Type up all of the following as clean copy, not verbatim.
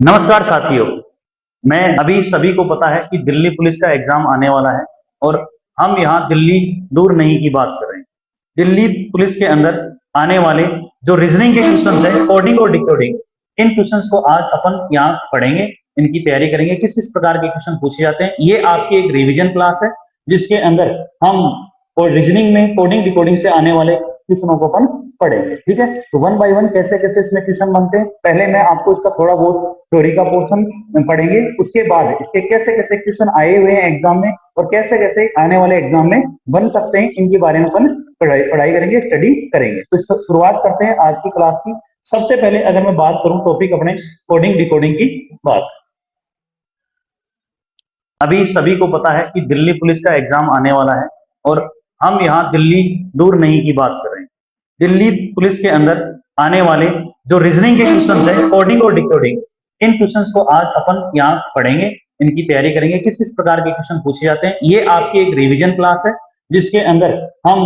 नमस्कार साथियों। मैं अभी सभी को पता है कि दिल्ली पुलिस का एग्जाम आने वाला है और हम यहाँ दिल्ली दूर नहीं की बात कर रहे हैं। दिल्ली पुलिस के अंदर आने वाले जो रीजनिंग के क्वेश्चंस हैं, कोडिंग और डिकोडिंग, इन क्वेश्चंस को आज अपन यहाँ पढ़ेंगे, इनकी तैयारी करेंगे, किस किस प्रकार के क्वेश्चन पूछे जाते हैं। ये आपकी एक रिवीजन क्लास है जिसके अंदर हम और रीजनिंग में कोडिंग डिकोडिंग से आने वाले क्वेश्चनों को अपन पढ़ेंगे। ठीक है, तो वन बाय वन कैसे कैसे इसमें क्वेश्चन बनते हैं, पहले मैं आपको इसका थोड़ा बहुत थ्योरी का पोर्शन पढ़ेंगे, उसके बाद इसके कैसे कैसे क्वेश्चन आए हुए हैं एग्जाम में और कैसे कैसे आने वाले एग्जाम में बन सकते हैं, इनके बारे में अपन पढ़ाई करेंगे, स्टडी करेंगे। तो शुरुआत करते हैं आज की क्लास की। सबसे पहले अगर मैं बात करूं टॉपिक अपने कोडिंग डिकोडिंग की बात, अभी सभी को पता है कि दिल्ली पुलिस का एग्जाम आने वाला है और हम यहाँ दिल्ली दूर नहीं की बात कर रहे हैं। दिल्ली पुलिस के अंदर आने वाले जो रीजनिंग के क्वेश्चंस हैं, कोडिंग और डिकोडिंग, इन क्वेश्चंस को आज अपन यहाँ पढ़ेंगे, इनकी तैयारी करेंगे, किस किस प्रकार के क्वेश्चन पूछे जाते हैं। ये आपकी एक रिवीजन क्लास है जिसके अंदर हम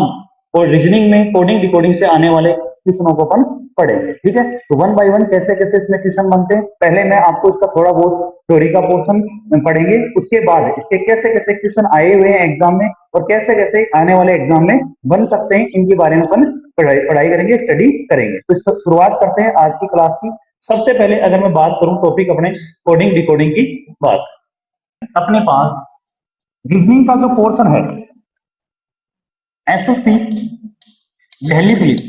और रीजनिंग में कोडिंग डिकोडिंग से आने वाले क्वेश्चनों को अपन पढ़ेंगे। ठीक है, तो वन बाय वन कैसे कैसे इसमें क्वेश्चन बनते हैं, पहले मैं आपको इसका थोड़ा बहुत थ्योरी का पोर्शन पढ़ेंगे, उसके बाद इसके कैसे कैसे क्वेश्चन आए हुए हैं एग्जाम में और कैसे कैसे आने वाले एग्जाम में बन सकते हैं, इनके बारे में अपन पढ़ाई करेंगे, स्टडी करेंगे। तो शुरुआत करते हैं आज की क्लास की। सबसे पहले अगर मैं बात करूं टॉपिक अपने कोडिंग डिकोडिंग की बात, अपने पास रीजनिंग का जो पोर्शन है एसएससी दिल्ली पुलिस,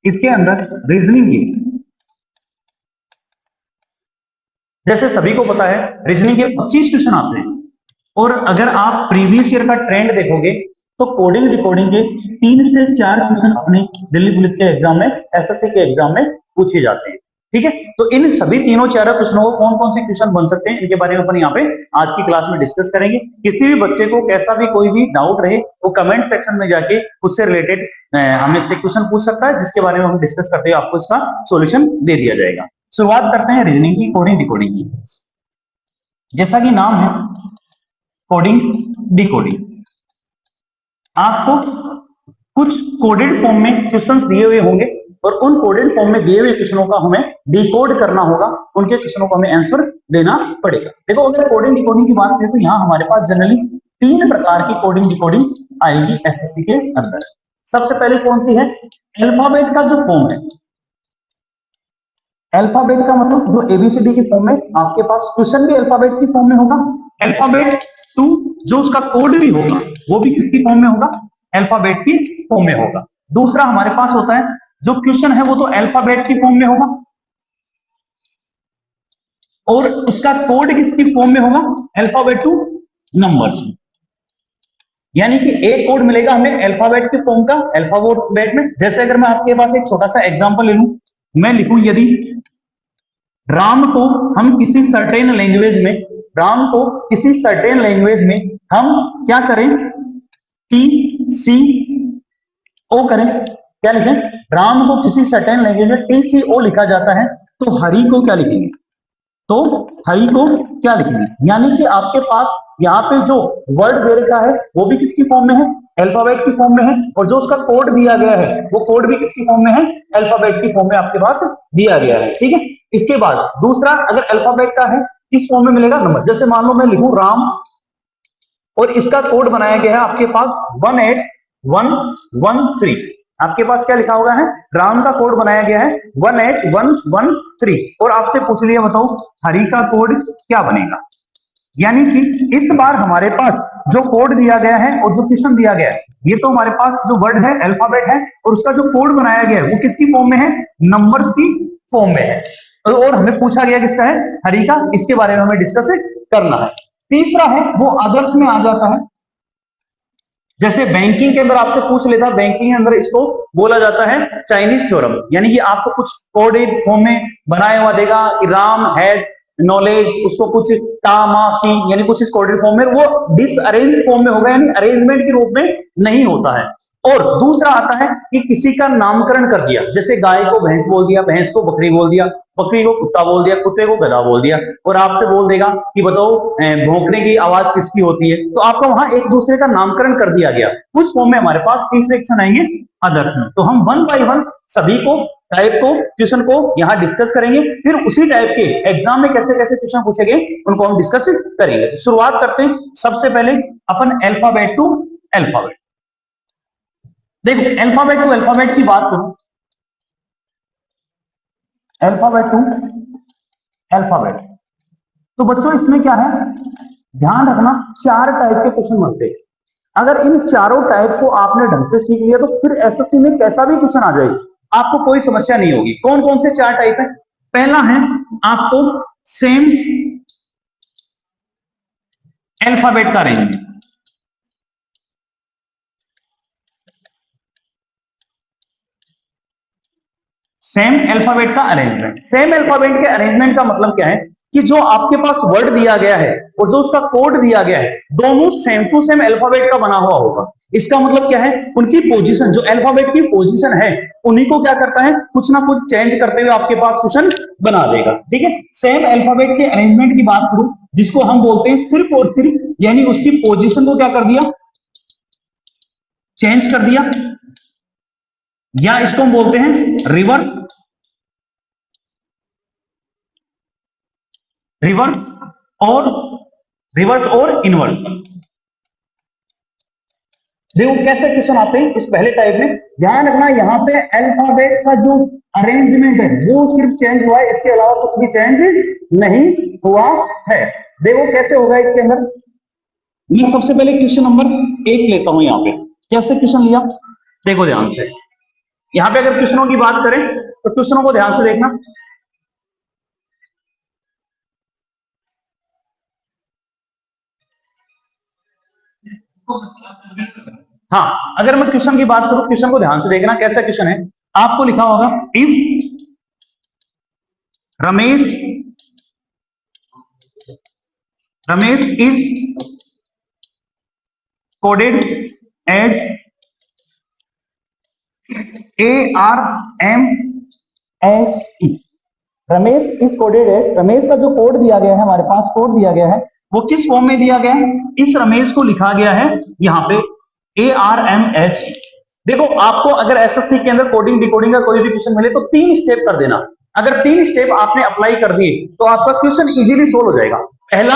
इसके अंदर रीजनिंग की, जैसे सभी को पता है रीजनिंग के 25 क्वेश्चन आते हैं और अगर आप प्रीवियस ईयर का ट्रेंड देखोगे तो कोडिंग डिकोडिंग के 3 से 4 क्वेश्चन अपने दिल्ली पुलिस के एग्जाम में, एसएससी के एग्जाम में पूछे जाते हैं। ठीक है, तो इन सभी तीनों चारों क्वेश्चनों को कौन कौन से क्वेश्चन बन सकते हैं, इनके बारे में अपन यहाँ पे आज की क्लास में डिस्कस करेंगे। किसी भी बच्चे को कैसा भी कोई भी डाउट रहे वो कमेंट सेक्शन में जाके उससे रिलेटेड हमें से क्वेश्चन पूछ सकता है, जिसके बारे में हम डिस्कस करते हुए आपको इसका सोल्यूशन दे दिया जाएगा। शुरुआत करते हैं रीजनिंग की, कोडिंग डिकोडिंग की। जैसा कि नाम है कोडिंग डिकोडिंग, आपको कुछ कोडेड फॉर्म में क्वेश्चंस दिए हुए होंगे और उन कोडेड फॉर्म में दिए हुए क्वेश्चनों का हमें डिकोड करना होगा, उनके क्वेश्चनों को हमें आंसर देना पड़ेगा। देखो, अगर कोडिंग डिकोडिंग की बात करें तो यहाँ हमारे पास जनरली 3 प्रकार की कोडिंग डिकोडिंग आएगी एसएससी के अंदर। सबसे पहले कौन सी है, अल्फाबेट का जो फॉर्म है, अल्फाबेट का मतलब जो एबीसीडी की फॉर्म में, आपके पास क्वेश्चन भी अल्फाबेट की फॉर्म में होगा, अल्फाबेट 2 जो उसका कोड भी होगा वो भी किसकी फॉर्म में होगा, अल्फाबेट की फॉर्म में होगा। दूसरा हमारे पास होता है जो क्वेश्चन है वो तो अल्फाबेट की फॉर्म में होगा और उसका कोड किसकी फॉर्म में होगा, अल्फाबेट टू नंबर्स में। यानी कि एक कोड मिलेगा हमें अल्फाबेट की फॉर्म का अल्फाबेट में। जैसे अगर मैं आपके पास एक छोटा सा एग्जांपल ले लूं, मैं लिखूं यदि राम को हम किसी सर्टेन लैंग्वेज में, राम को किसी सर्टेन लैंग्वेज में हम क्या करें, टी सी ओ करें, क्या लिखें, राम को किसी सर्टेन लैंग्वेज में टी सी ओ लिखा जाता है, तो हरि को क्या लिखेंगे, तो हरि को क्या लिखेंगे। यानी कि आपके पास यहाँ पे जो वर्ड दे रखा है वो भी किसकी फॉर्म में है, अल्फाबेट की फॉर्म में है, और जो उसका कोड दिया गया है वो कोड भी किसकी फॉर्म में है, अल्फाबेट की फॉर्म में आपके पास दिया गया है। ठीक है, इसके बाद दूसरा, अगर अल्फाबेट का है किस फॉर्म में मिलेगा, नंबर। जैसे मान लो मैं लिखूं राम और इसका कोड बनाया गया है आपके पास 18113, आपके पास क्या लिखा होगा है, राम का कोड बनाया गया है 18113 और आपसे पूछ लिया बताओ हरि का कोड क्या बनेगा। यानी कि इस बार हमारे पास जो कोड दिया गया है और जो क्वेश्चन दिया गया है, ये तो हमारे पास जो वर्ड है अल्फाबेट है और उसका जो कोड बनाया गया है वो किसकी फॉर्म में है, नंबर्स की फॉर्म में है, और हमें पूछा गया किसका है, हरि का। इसके बारे में हमें डिस्कस करना है। तीसरा है वो अदर्स में आ जाता है, जैसे बैंकिंग के अंदर आपसे पूछ लेता है, बैंकिंग के अंदर इसको बोला जाता है चाइनीज थ्योरम। यानी कि आपको कुछ कोडेड फॉर्म में बनाया हुआ देगा कि राम हैज नॉलेज, उसको कुछ तामासी यानी कुछ इस कोडेड फॉर्म में, वो डिसअरेंज फॉर्म में होगा, यानी अरेंजमेंट के रूप में नहीं होता है। और दूसरा आता है कि किसी का नामकरण कर दिया, जैसे गाय को भैंस बोल दिया, भैंस को बकरी बोल दिया, बकरी को कुत्ता बोल दिया, कुत्ते को गधा बोल दिया, और आपसे बोल देगा कि बताओ भौंकने की आवाज किसकी होती है, तो आपका वहां एक दूसरे का नामकरण कर दिया गया। उस फॉर्म में हमारे पास तीसरे क्वेश्चन आएंगे अदर्स में। तो हम वन बाय वन सभी को टाइप को क्वेश्चन को यहां डिस्कस करेंगे, फिर उसी टाइप के एग्जाम में कैसे कैसे क्वेश्चन पूछे गए उनको हम डिस्कस करेंगे। तो शुरुआत करते हैं सबसे पहले अपन अल्फाबेट टू अल्फाबेट। देखो अल्फाबेट टू अल्फाबेट की बात करूं, अल्फाबेट टू अल्फाबेट, तो बच्चों इसमें क्या है, ध्यान रखना चार टाइप के क्वेश्चन बनते हैं। अगर इन चारों टाइप को आपने ढंग से सीख लिया तो फिर एसएससी में कैसा भी क्वेश्चन आ जाए आपको कोई समस्या नहीं होगी। कौन कौन से चार टाइप है? पहला है आपको सेम अल्फाबेट का अरेंजमेंट, सेम अल्फाबेट का अरेंजमेंट। सेम अल्फाबेट के अरेंजमेंट का मतलब क्या है कि जो आपके पास वर्ड दिया गया है और जो उसका कोड दिया गया है दोनों सेम टू सेम अल्फाबेट का बना हुआ होगा। इसका मतलब क्या है, उनकी पोजीशन, जो अल्फाबेट की पोजीशन है उन्हीं को क्या करता है, कुछ ना कुछ चेंज करते हुए आपके पास क्वेश्चन बना देगा। ठीक है, सेम अल्फाबेट के अरेंजमेंट की बात करूं जिसको हम बोलते हैं सिर्फ और सिर्फ, यानी उसकी पोजीशन को क्या कर दिया, चेंज कर दिया, या इसको हम बोलते हैं रिवर्स, रिवर्स और इनवर्स। देखो कैसे क्वेश्चन आते हैं इस पहले टाइप में। ध्यान रखना यहां पे अल्फाबेट का जो अरेंजमेंट है वो सिर्फ चेंज हुआ है, इसके अलावा कुछ भी चेंज नहीं हुआ है। देखो कैसे होगा इसके अंदर। मैं सबसे पहले क्वेश्चन नंबर 1 लेता हूं। यहां पे कैसे क्वेश्चन लिया, देखो ध्यान से। यहां पे अगर क्वेश्चनों की बात करें तो क्वेश्चनों को ध्यान से देखना। हाँ, अगर मैं क्वेश्चन की बात करूं, क्वेश्चन को ध्यान से देखना कैसा क्वेश्चन है। आपको लिखा होगा if Ramesh is coded as ARMHE। Ramesh is coded है, रमेश का जो कोड दिया गया है, हमारे पास कोड दिया गया है वो किस फॉर्म में दिया गया है, इस रमेश को लिखा गया है यहां पे ARMHE। देखो आपको अगर एसएससी के अंदर कोडिंग डिकोडिंग का कोई भी क्वेश्चन मिले तो 3 स्टेप कर देना। अगर 3 स्टेप आपने अप्लाई कर दिए तो आपका क्वेश्चन इजीली सोल्व हो जाएगा। पहला,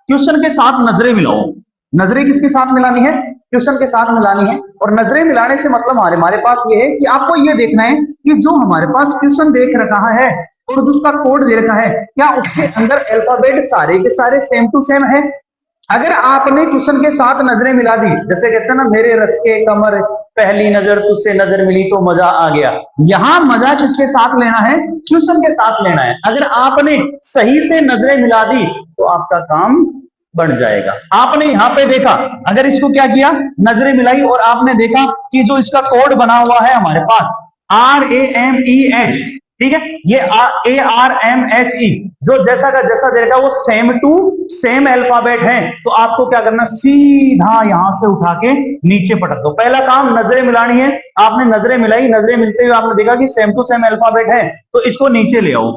क्वेश्चन के साथ नजरें मिलाओ। नजरें किसके साथ मिलानी है, क्वेश्चन के साथ मिलानी है। और नजरें मिलाने से मतलब हमारे पास ये है कि आपको ये देखना है कि जो हमारे पास क्वेश्चन देख रखा है और जो उसका कोड दे रखा है क्या उसके अंदर अल्फाबेट सारे के सारे सेम टू सेम है। अगर आपने क्वेश्चन के साथ नजरें मिला दी, जैसे कहते हैं ना मेरे रस के कमर पहली नजर तुझसे नजर मिली तो मजा आ गया, यहां मजा किसके साथ लेना है, क्वेश्चन के साथ लेना है। अगर आपने सही से नजरें मिला दी तो आपका काम बन जाएगा। आपने यहां पे देखा, अगर इसको क्या किया, नजरें मिलाई और आपने देखा कि जो इसका कोड बना हुआ है हमारे पास RAMEH, ठीक है, ये ARMHE जो जैसा का जैसा दे रखा है वो सेम टू सेम अल्फाबेट है, तो आपको क्या करना, सीधा यहां से उठा के नीचे पटक दो। पहला काम नजरें मिलानी है, आपने नजरें मिलाई, नजरें मिलते हुए आपने देखा कि सेम टू सेम अल्फाबेट है तो इसको नीचे ले आओ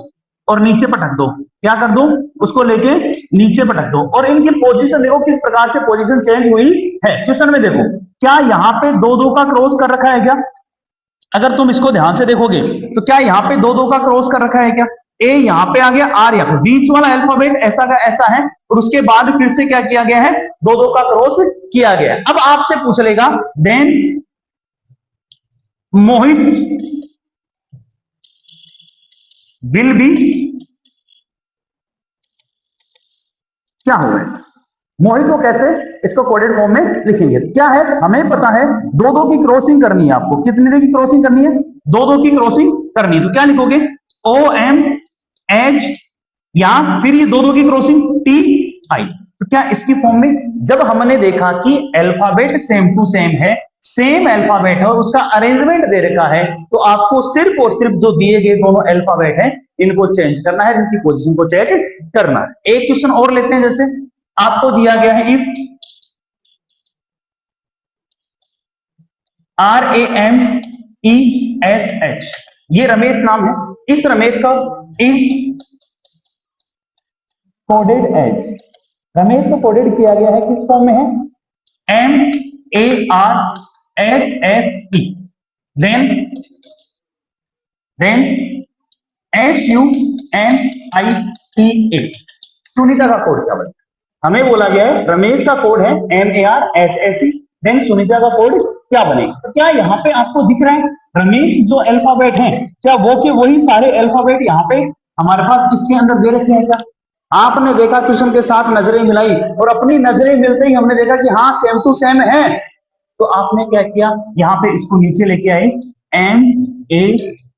और नीचे पटक दो। क्या कर दो, उसको लेके नीचे पटक दो। और इनकी पोजीशन देखो किस प्रकार से पोजीशन चेंज हुई है। क्वेश्चन में देखो क्या यहां पे 2-2 का क्रॉस कर रखा है क्या, अगर तुम इसको ध्यान से देखोगे तो क्या यहां पे 2-2 का क्रॉस कर रखा है क्या, ए यहां पे आ गया, आर यहां पे, बीच वाला अल्फाबेट ऐसा का ऐसा है और उसके बाद फिर से क्या किया गया है, 2-2 का क्रॉस किया गया है। अब आपसे पूछ लेगा देन मोहित विल बी, क्या होगा इसका, मोहित को कैसे इसको कोडेड फॉर्म में लिखेंगे। तो क्या है, हमें पता है 2-2 की क्रॉसिंग करनी है, आपको कितने की क्रॉसिंग करनी है, 2-2 की क्रॉसिंग करनी है। तो क्या लिखोगे OMH या फिर ये 2-2 की क्रॉसिंग TI। तो क्या इसकी फॉर्म में जब हमने देखा कि अल्फाबेट सेम टू सेम है, सेम अल्फाबेट है और उसका अरेंजमेंट दे रखा है, तो आपको सिर्फ और सिर्फ जो दिए गए दोनों अल्फाबेट है इनको चेंज करना है, इनकी पोजीशन को चेक करना है। एक क्वेश्चन और लेते हैं, जैसे आपको दिया गया है इफ RAMESH, ये रमेश नाम है। इस रमेश का इज कोडेड एज, रमेश को कोडेड किया गया है किस फॉर्म में है, MARHSE, देन SUNITA, सुनीता का कोड क्या बनेगा? हमें बोला गया है रमेश का कोड है MARHSE, देन सुनीता का कोड क्या बनेगा? तो क्या यहाँ पे आपको दिख रहा है रमेश जो अल्फाबेट है, क्या वो के वही सारे अल्फाबेट यहाँ पे हमारे पास इसके अंदर दे रखे हैं क्या? आपने देखा क्वेश्चन के साथ नजरें मिलाई और अपनी नजरें मिलते ही हमने देखा कि हाँ सेम टू सेम है, तो आपने क्या किया, यहाँ पे इसको नीचे लेके आए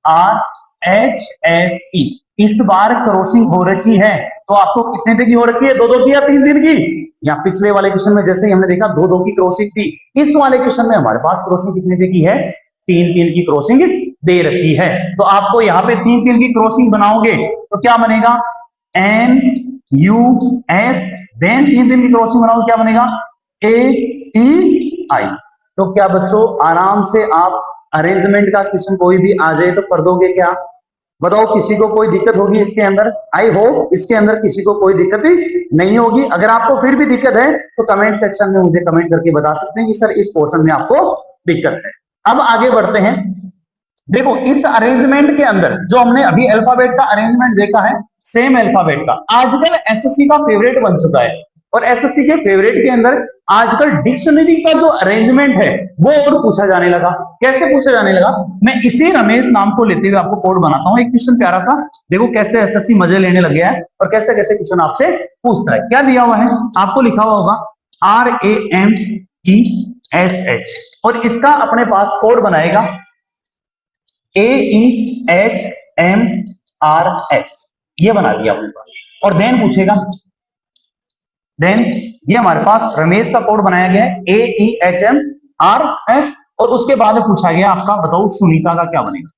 MARHSE, इस बार क्रॉसिंग हो रखी है, तो आपको कितने दिन की हो रखी है, 2-2 की या 3 दिन की? या पिछले वाले क्वेश्चन में जैसे ही हमने देखा 2-2 की क्रॉसिंग थी, इस वाले क्वेश्चन में हमारे पास क्रॉसिंग कितने दिन की है, 3-3 की क्रॉसिंग दे रखी है। तो आपको यहाँ पे 3-3 की क्रॉसिंग बनाओगे तो क्या बनेगा, NUS, देन 3 दिन की क्रॉसिंग बनाओगे क्या बनेगा, ATI। तो क्या बच्चों आराम से आप अरेंजमेंट का क्वेश्चन कोई भी आ जाए तो कर दोगे क्या? बताओ किसी को कोई दिक्कत होगी इसके अंदर? आई होप इसके अंदर किसी को कोई दिक्कत नहीं होगी। अगर आपको फिर भी दिक्कत है तो कमेंट सेक्शन में मुझे कमेंट करके बता सकते हैं कि सर इस पोर्शन में आपको दिक्कत है। अब आगे बढ़ते हैं। देखो इस अरेंजमेंट के अंदर जो हमने अभी अल्फाबेट का अरेंजमेंट देखा है, सेम अल्फाबेट का आजकल एसएससी का फेवरेट बन चुका है, और एसएससी के फेवरेट के अंदर आजकल डिक्शनरी का जो अरेंजमेंट है वो और पूछा जाने लगा। कैसे पूछा जाने लगा? मैं इसी रमेश नाम को लेते हुए आपको कोड बनाता हूं, एक क्वेश्चन प्यारा सा, देखो कैसे एसएससी मजे लेने लग गया है और कैसे कैसे क्वेश्चन आपसे पूछता है। क्या दिया हुआ है आपको, लिखा हुआ होगा RAMESH, और इसका अपने पास कोड बनाएगा AEHMRS, ये बना दिया अपने पास, और देन पूछेगा, देन ये हमारे पास रमेश का कोड बनाया गया है AEHMRS, और उसके बाद पूछा गया आपका बताओ सुनीता का क्या बनेगा।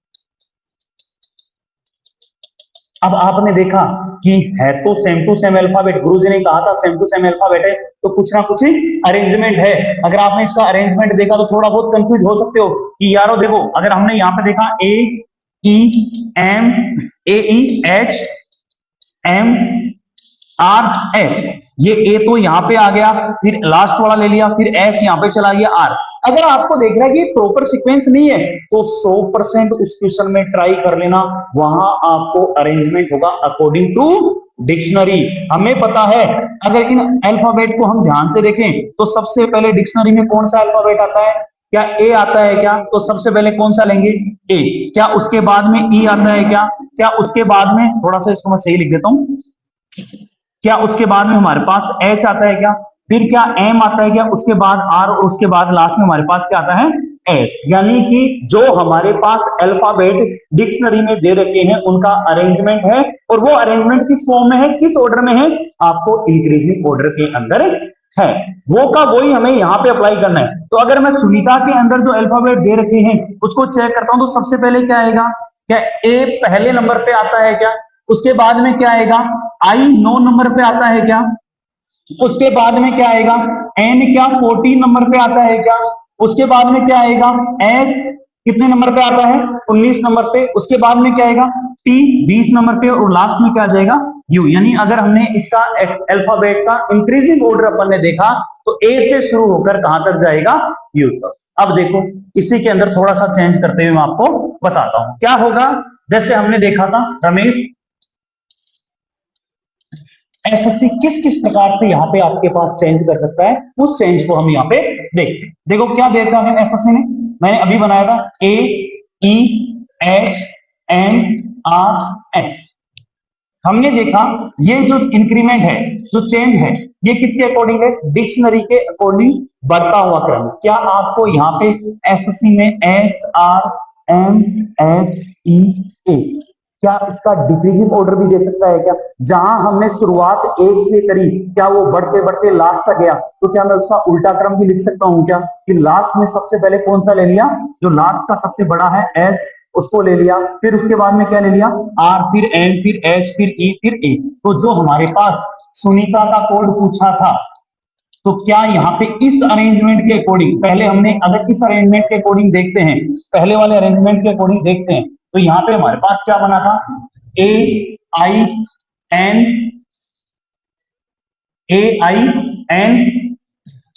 अब आपने देखा कि है तो सेम टू सेम अल्फाबेट, गुरुजी ने कहा था सेम टू सेम अल्फाबेट है तो कुछ ना कुछ अरेंजमेंट है। अगर आपने इसका अरेंजमेंट देखा तो थोड़ा बहुत कंफ्यूज हो सकते हो कि यारो देखो अगर हमने यहां पे देखा AEHMRS, ये ए तो यहां पे आ गया, फिर लास्ट वाला ले लिया, फिर एस यहां पे चला गया आर। अगर आपको देख रहा है कि प्रॉपर सीक्वेंस नहीं है तो 100% उस क्वेश्चन में ट्राई कर लेना, वहां आपको अरेंजमेंट होगा अकॉर्डिंग टू डिक्शनरी। हमें पता है अगर इन अल्फाबेट को हम ध्यान से देखें तो सबसे पहले डिक्शनरी में कौन सा अल्फाबेट आता है, क्या ए आता है क्या? तो सबसे पहले कौन सा लेंगे, ए। क्या उसके बाद में ई आता है क्या? क्या उसके बाद में, थोड़ा सा इसको मैं सही लिख देता हूं, क्या उसके बाद में हमारे पास एच आता है क्या? फिर क्या एम आता है क्या? उसके बाद आर, और उसके बाद लास्ट में हमारे पास क्या आता है, एस। यानी कि जो हमारे पास अल्फाबेट डिक्शनरी में दे रखे हैं उनका अरेंजमेंट है, और वो अरेंजमेंट किस फॉर्म में है, किस ऑर्डर में है, आपको इंक्रीजिंग ऑर्डर के अंदर है। वो का वही हमें यहाँ पे अप्लाई करना है। तो अगर मैं सुनीता के अंदर जो अल्फाबेट दे रखे हैं उसको चेक करता हूं तो सबसे पहले क्या आएगा, क्या ए पहले नंबर पे आता है क्या? उसके बाद में क्या आएगा, आई 9 नंबर पे आता है क्या? उसके बाद में क्या आएगा, एन क्या 14 नंबर पे आता है क्या? उसके बाद में क्या आएगा, एस कितने नंबर पे आता है, 19 नंबर पे। उसके बाद में क्या आएगा, टी 20 नंबर पे, और लास्ट में क्या आ जाएगा, यू। यानी अगर हमने इसका अल्फाबेट का इंक्रीजिंग ऑर्डर अपन ने देखा तो ए से शुरू होकर कहां तक जाएगा, यू तक। अब देखो इसी के अंदर थोड़ा सा चेंज करते हुए मैं आपको बताता हूं क्या होगा। जैसे हमने देखा था रमेश, एसएससी किस किस प्रकार से यहाँ पे आपके पास चेंज कर सकता है, उस चेंज को हम यहाँ पे देखते हैं। देखो क्या देखा है एसएससी ने, मैंने अभी बनाया था AEHMRS। हमने देखा ये जो इंक्रीमेंट है, जो चेंज है, ये किसके अकॉर्डिंग है, डिक्शनरी के अकॉर्डिंग बढ़ता हुआ क्रम। क्या आपको यहाँ पे एसएससी में SRMHEA क्या इसका डिक्रीजिंग ऑर्डर भी दे सकता है क्या? जहां हमने शुरुआत एक से करी, क्या वो बढ़ते बढ़ते लास्ट तक गया, तो क्या मैं उसका उल्टा क्रम भी लिख सकता हूं क्या, कि लास्ट में सबसे पहले कौन सा ले लिया, जो लास्ट का सबसे बड़ा है एस, उसको ले लिया, फिर उसके बाद में क्या ले लिया, आर, फिर एन, फिर एच, फिर ई, फिर ए। तो जो हमारे पास सुनीता का कोड पूछा था तो क्या यहाँ पे इस अरेंजमेंट के अकॉर्डिंग, पहले हमने अगर इस अरेंजमेंट के अकॉर्डिंग देखते हैं, पहले वाले अरेंजमेंट के अकॉर्डिंग देखते हैं, तो यहाँ पे हमारे पास क्या बना था, AIN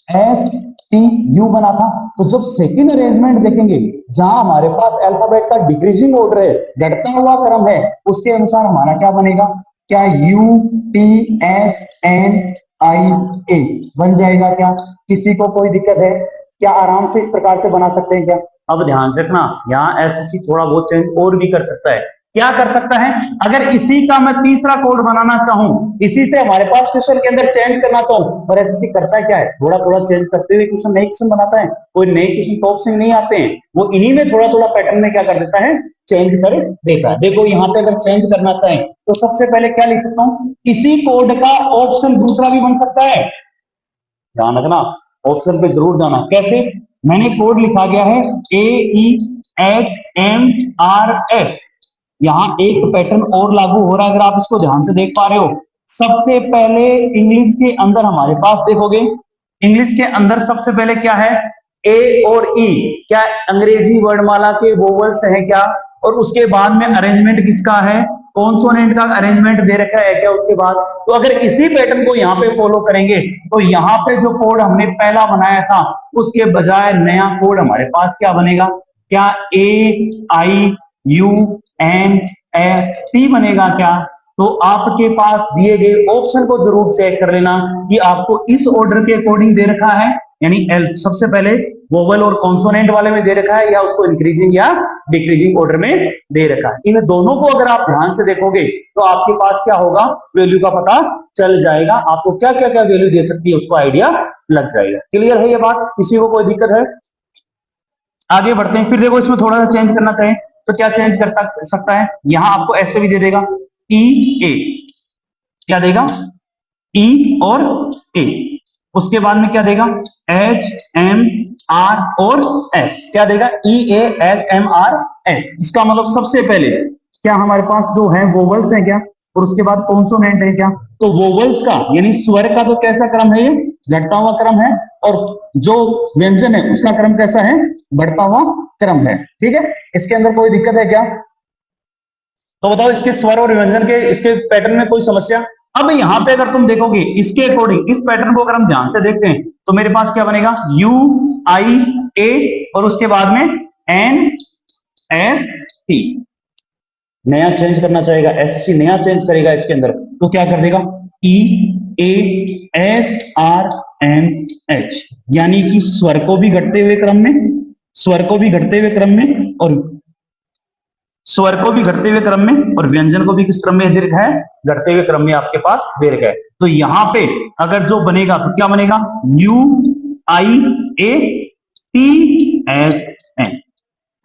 STU बना था। तो जब सेकंड अरेंजमेंट देखेंगे, जहां हमारे पास अल्फाबेट का डिक्रीजिंग ऑर्डर है, घटता हुआ क्रम है, उसके अनुसार हमारा क्या बनेगा, क्या UTSNIA बन जाएगा क्या? किसी को कोई दिक्कत है क्या? आराम से इस प्रकार से बना सकते हैं क्या? अब ध्यान रखना, यहाँ एसएससी थोड़ा बहुत चेंज और भी कर सकता है। क्या कर सकता है? अगर इसी का मैं तीसरा कोड बनाना चाहूं, इसी से हमारे पास क्वेश्चन के अंदर चेंज करना चाहूं, पर एसएससी करता है क्या है, थोड़ा थोड़ा चेंज करते हुए क्वेश्चन, नए क्वेश्चन बनाता है। कोई नए क्वेश्चन टॉप से नहीं आते हैं, वो इन्हीं में थोड़ा थोड़ा पैटर्न में क्या कर देता है, चेंज कर देता है। देखो यहाँ पे अगर चेंज करना चाहें तो सबसे पहले क्या लिख सकता हूं, इसी कोड का ऑप्शन दूसरा भी बन सकता है। ध्यान रखना, ऑप्शन पे जरूर जाना। कैसे? मैंने कोड लिखा गया है AEHMRS, यहां एक पैटर्न और लागू हो रहा है, अगर आप इसको ध्यान से देख पा रहे हो। सबसे पहले इंग्लिश के अंदर हमारे पास देखोगे, इंग्लिश के अंदर सबसे पहले क्या है, ए और ई, क्या अंग्रेजी वर्णमाला के वोवल्स हैं क्या? और उसके बाद में अरेंजमेंट किसका है, कॉन्सोनेंट का अरेंजमेंट दे रखा है क्या उसके बाद? तो अगर इसी पैटर्न को यहाँ पे फॉलो करेंगे तो यहाँ पे जो कोड हमने पहला बनाया था, उसके बजाय नया कोड हमारे पास क्या बनेगा, क्या AIUNST बनेगा क्या? तो आपके पास दिए गए ऑप्शन को जरूर चेक कर लेना कि आपको इस ऑर्डर के अकॉर्डिंग दे रखा है, यानी सबसे पहले वोवल और कॉन्सोनेंट वाले में दे रखा है, या उसको इंक्रीजिंग या डिक्रीजिंग ऑर्डर में दे रखा है। इन दोनों को अगर आप ध्यान से देखोगे तो आपके पास क्या होगा, वैल्यू का पता चल जाएगा। आपको क्या क्या क्या वैल्यू दे सकती है उसको आइडिया लग जाएगा। क्लियर है ये बात? किसी को कोई दिक्कत है? आगे बढ़ते हैं। फिर देखो इसमें थोड़ा सा चेंज करना चाहे तो क्या चेंज कर सकता है, यहां आपको ऐसे भी दे देगा EA, क्या देगा, E और A, उसके बाद में क्या देगा, HMR और S, क्या देगा, EAHMRS। इसका मतलब सबसे पहले क्या हमारे पास जो है वोवल्स है क्या, और उसके बाद कॉन्सोनेंट है क्या? तो वोवल्स का यानी स्वर का तो कैसा क्रम है, ये घटता हुआ क्रम है, और जो व्यंजन है उसका क्रम कैसा है, बढ़ता हुआ क्रम है। ठीक है, इसके अंदर कोई दिक्कत है क्या? तो बताओ, इसके स्वर और व्यंजन के इसके पैटर्न में कोई समस्या? अब यहां पे अगर तुम देखोगे इसके अकॉर्डिंग, इस पैटर्न को अगर हम ध्यान से देखते हैं तो मेरे पास क्या बनेगा, UIA और उसके बाद में NST। नया चेंज करना चाहेगा एसएससी, नया चेंज करेगा इसके अंदर, तो क्या कर देगा, EASRMH, यानी कि स्वर को भी घटते हुए क्रम में, स्वर को भी घटते हुए क्रम में, और स्वर को भी घटते हुए क्रम में, और व्यंजन को भी किस क्रम में दे रखा है, घटते हुए क्रम में आपके पास दे रखा है। तो यहां पे अगर जो बनेगा तो क्या बनेगा, UIATSN।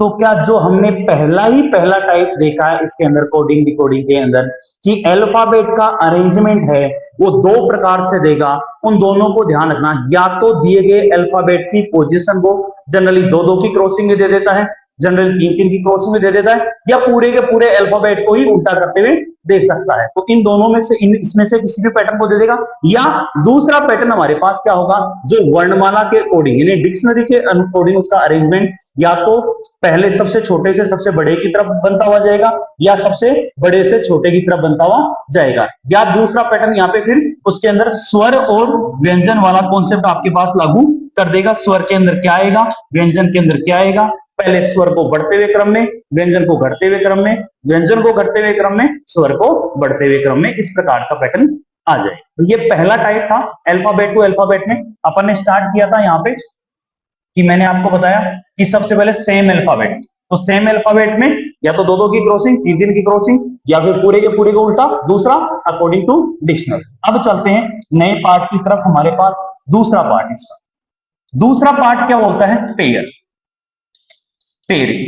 तो क्या जो हमने पहला टाइप देखा है इसके अंदर कोडिंग डिकोडिंग के अंदर, कि अल्फाबेट का अरेंजमेंट है वो दो प्रकार से देगा, उन दोनों को ध्यान रखना। या तो दिए गए अल्फाबेट की पोजीशन को जनरली दो दो की क्रॉसिंग में दे देता है, जनरली तीन तीन की क्रॉसिंग में दे देता है, या पूरे के पूरे अल्फाबेट को ही उल्टा करते हुए दे सकता है। तो इन दोनों में से इसमें से किसी भी पैटर्न को दे देगा। या दूसरा पैटर्न हमारे पास क्या होगा, जो वर्णमाला के अकॉर्डिंग यानी डिक्शनरी के अकॉर्डिंग उसका अरेंजमेंट या तो पहले सबसे छोटे से सबसे बड़े की तरफ बनता हुआ जाएगा, या सबसे बड़े से छोटे की तरफ बनता हुआ जाएगा। या दूसरा पैटर्न यहाँ पे फिर उसके अंदर स्वर और व्यंजन वाला कॉन्सेप्ट आपके पास लागू कर देगा। स्वर के अंदर क्या आएगा, व्यंजन के अंदर क्या आएगा, पहले स्वर को बढ़ते हुए क्रम में, व्यंजन को घटते हुए क्रम में, व्यंजन को घटते हुए क्रम में, स्वर को बढ़ते हुए क्रम में, इस प्रकार का पैटर्न आ जाए। तो ये पहला टाइप था अल्फाबेट टू अल्फाबेट में। अपन ने स्टार्ट किया था यहाँ पे कि मैंने आपको बताया कि सबसे पहले सेम अल्फाबेट, तो सेम अल्फाबेट में या तो दो दो की क्रॉसिंग, तीन तीन की क्रॉसिंग, या फिर पूरे के पूरे को उल्टा, दूसरा अकॉर्डिंग टू डिक्शनरी। अब चलते हैं नए पार्ट की तरफ। हमारे पास दूसरा पार्ट, इसका दूसरा पार्ट क्या होता है, पेयर, पेयरिंग।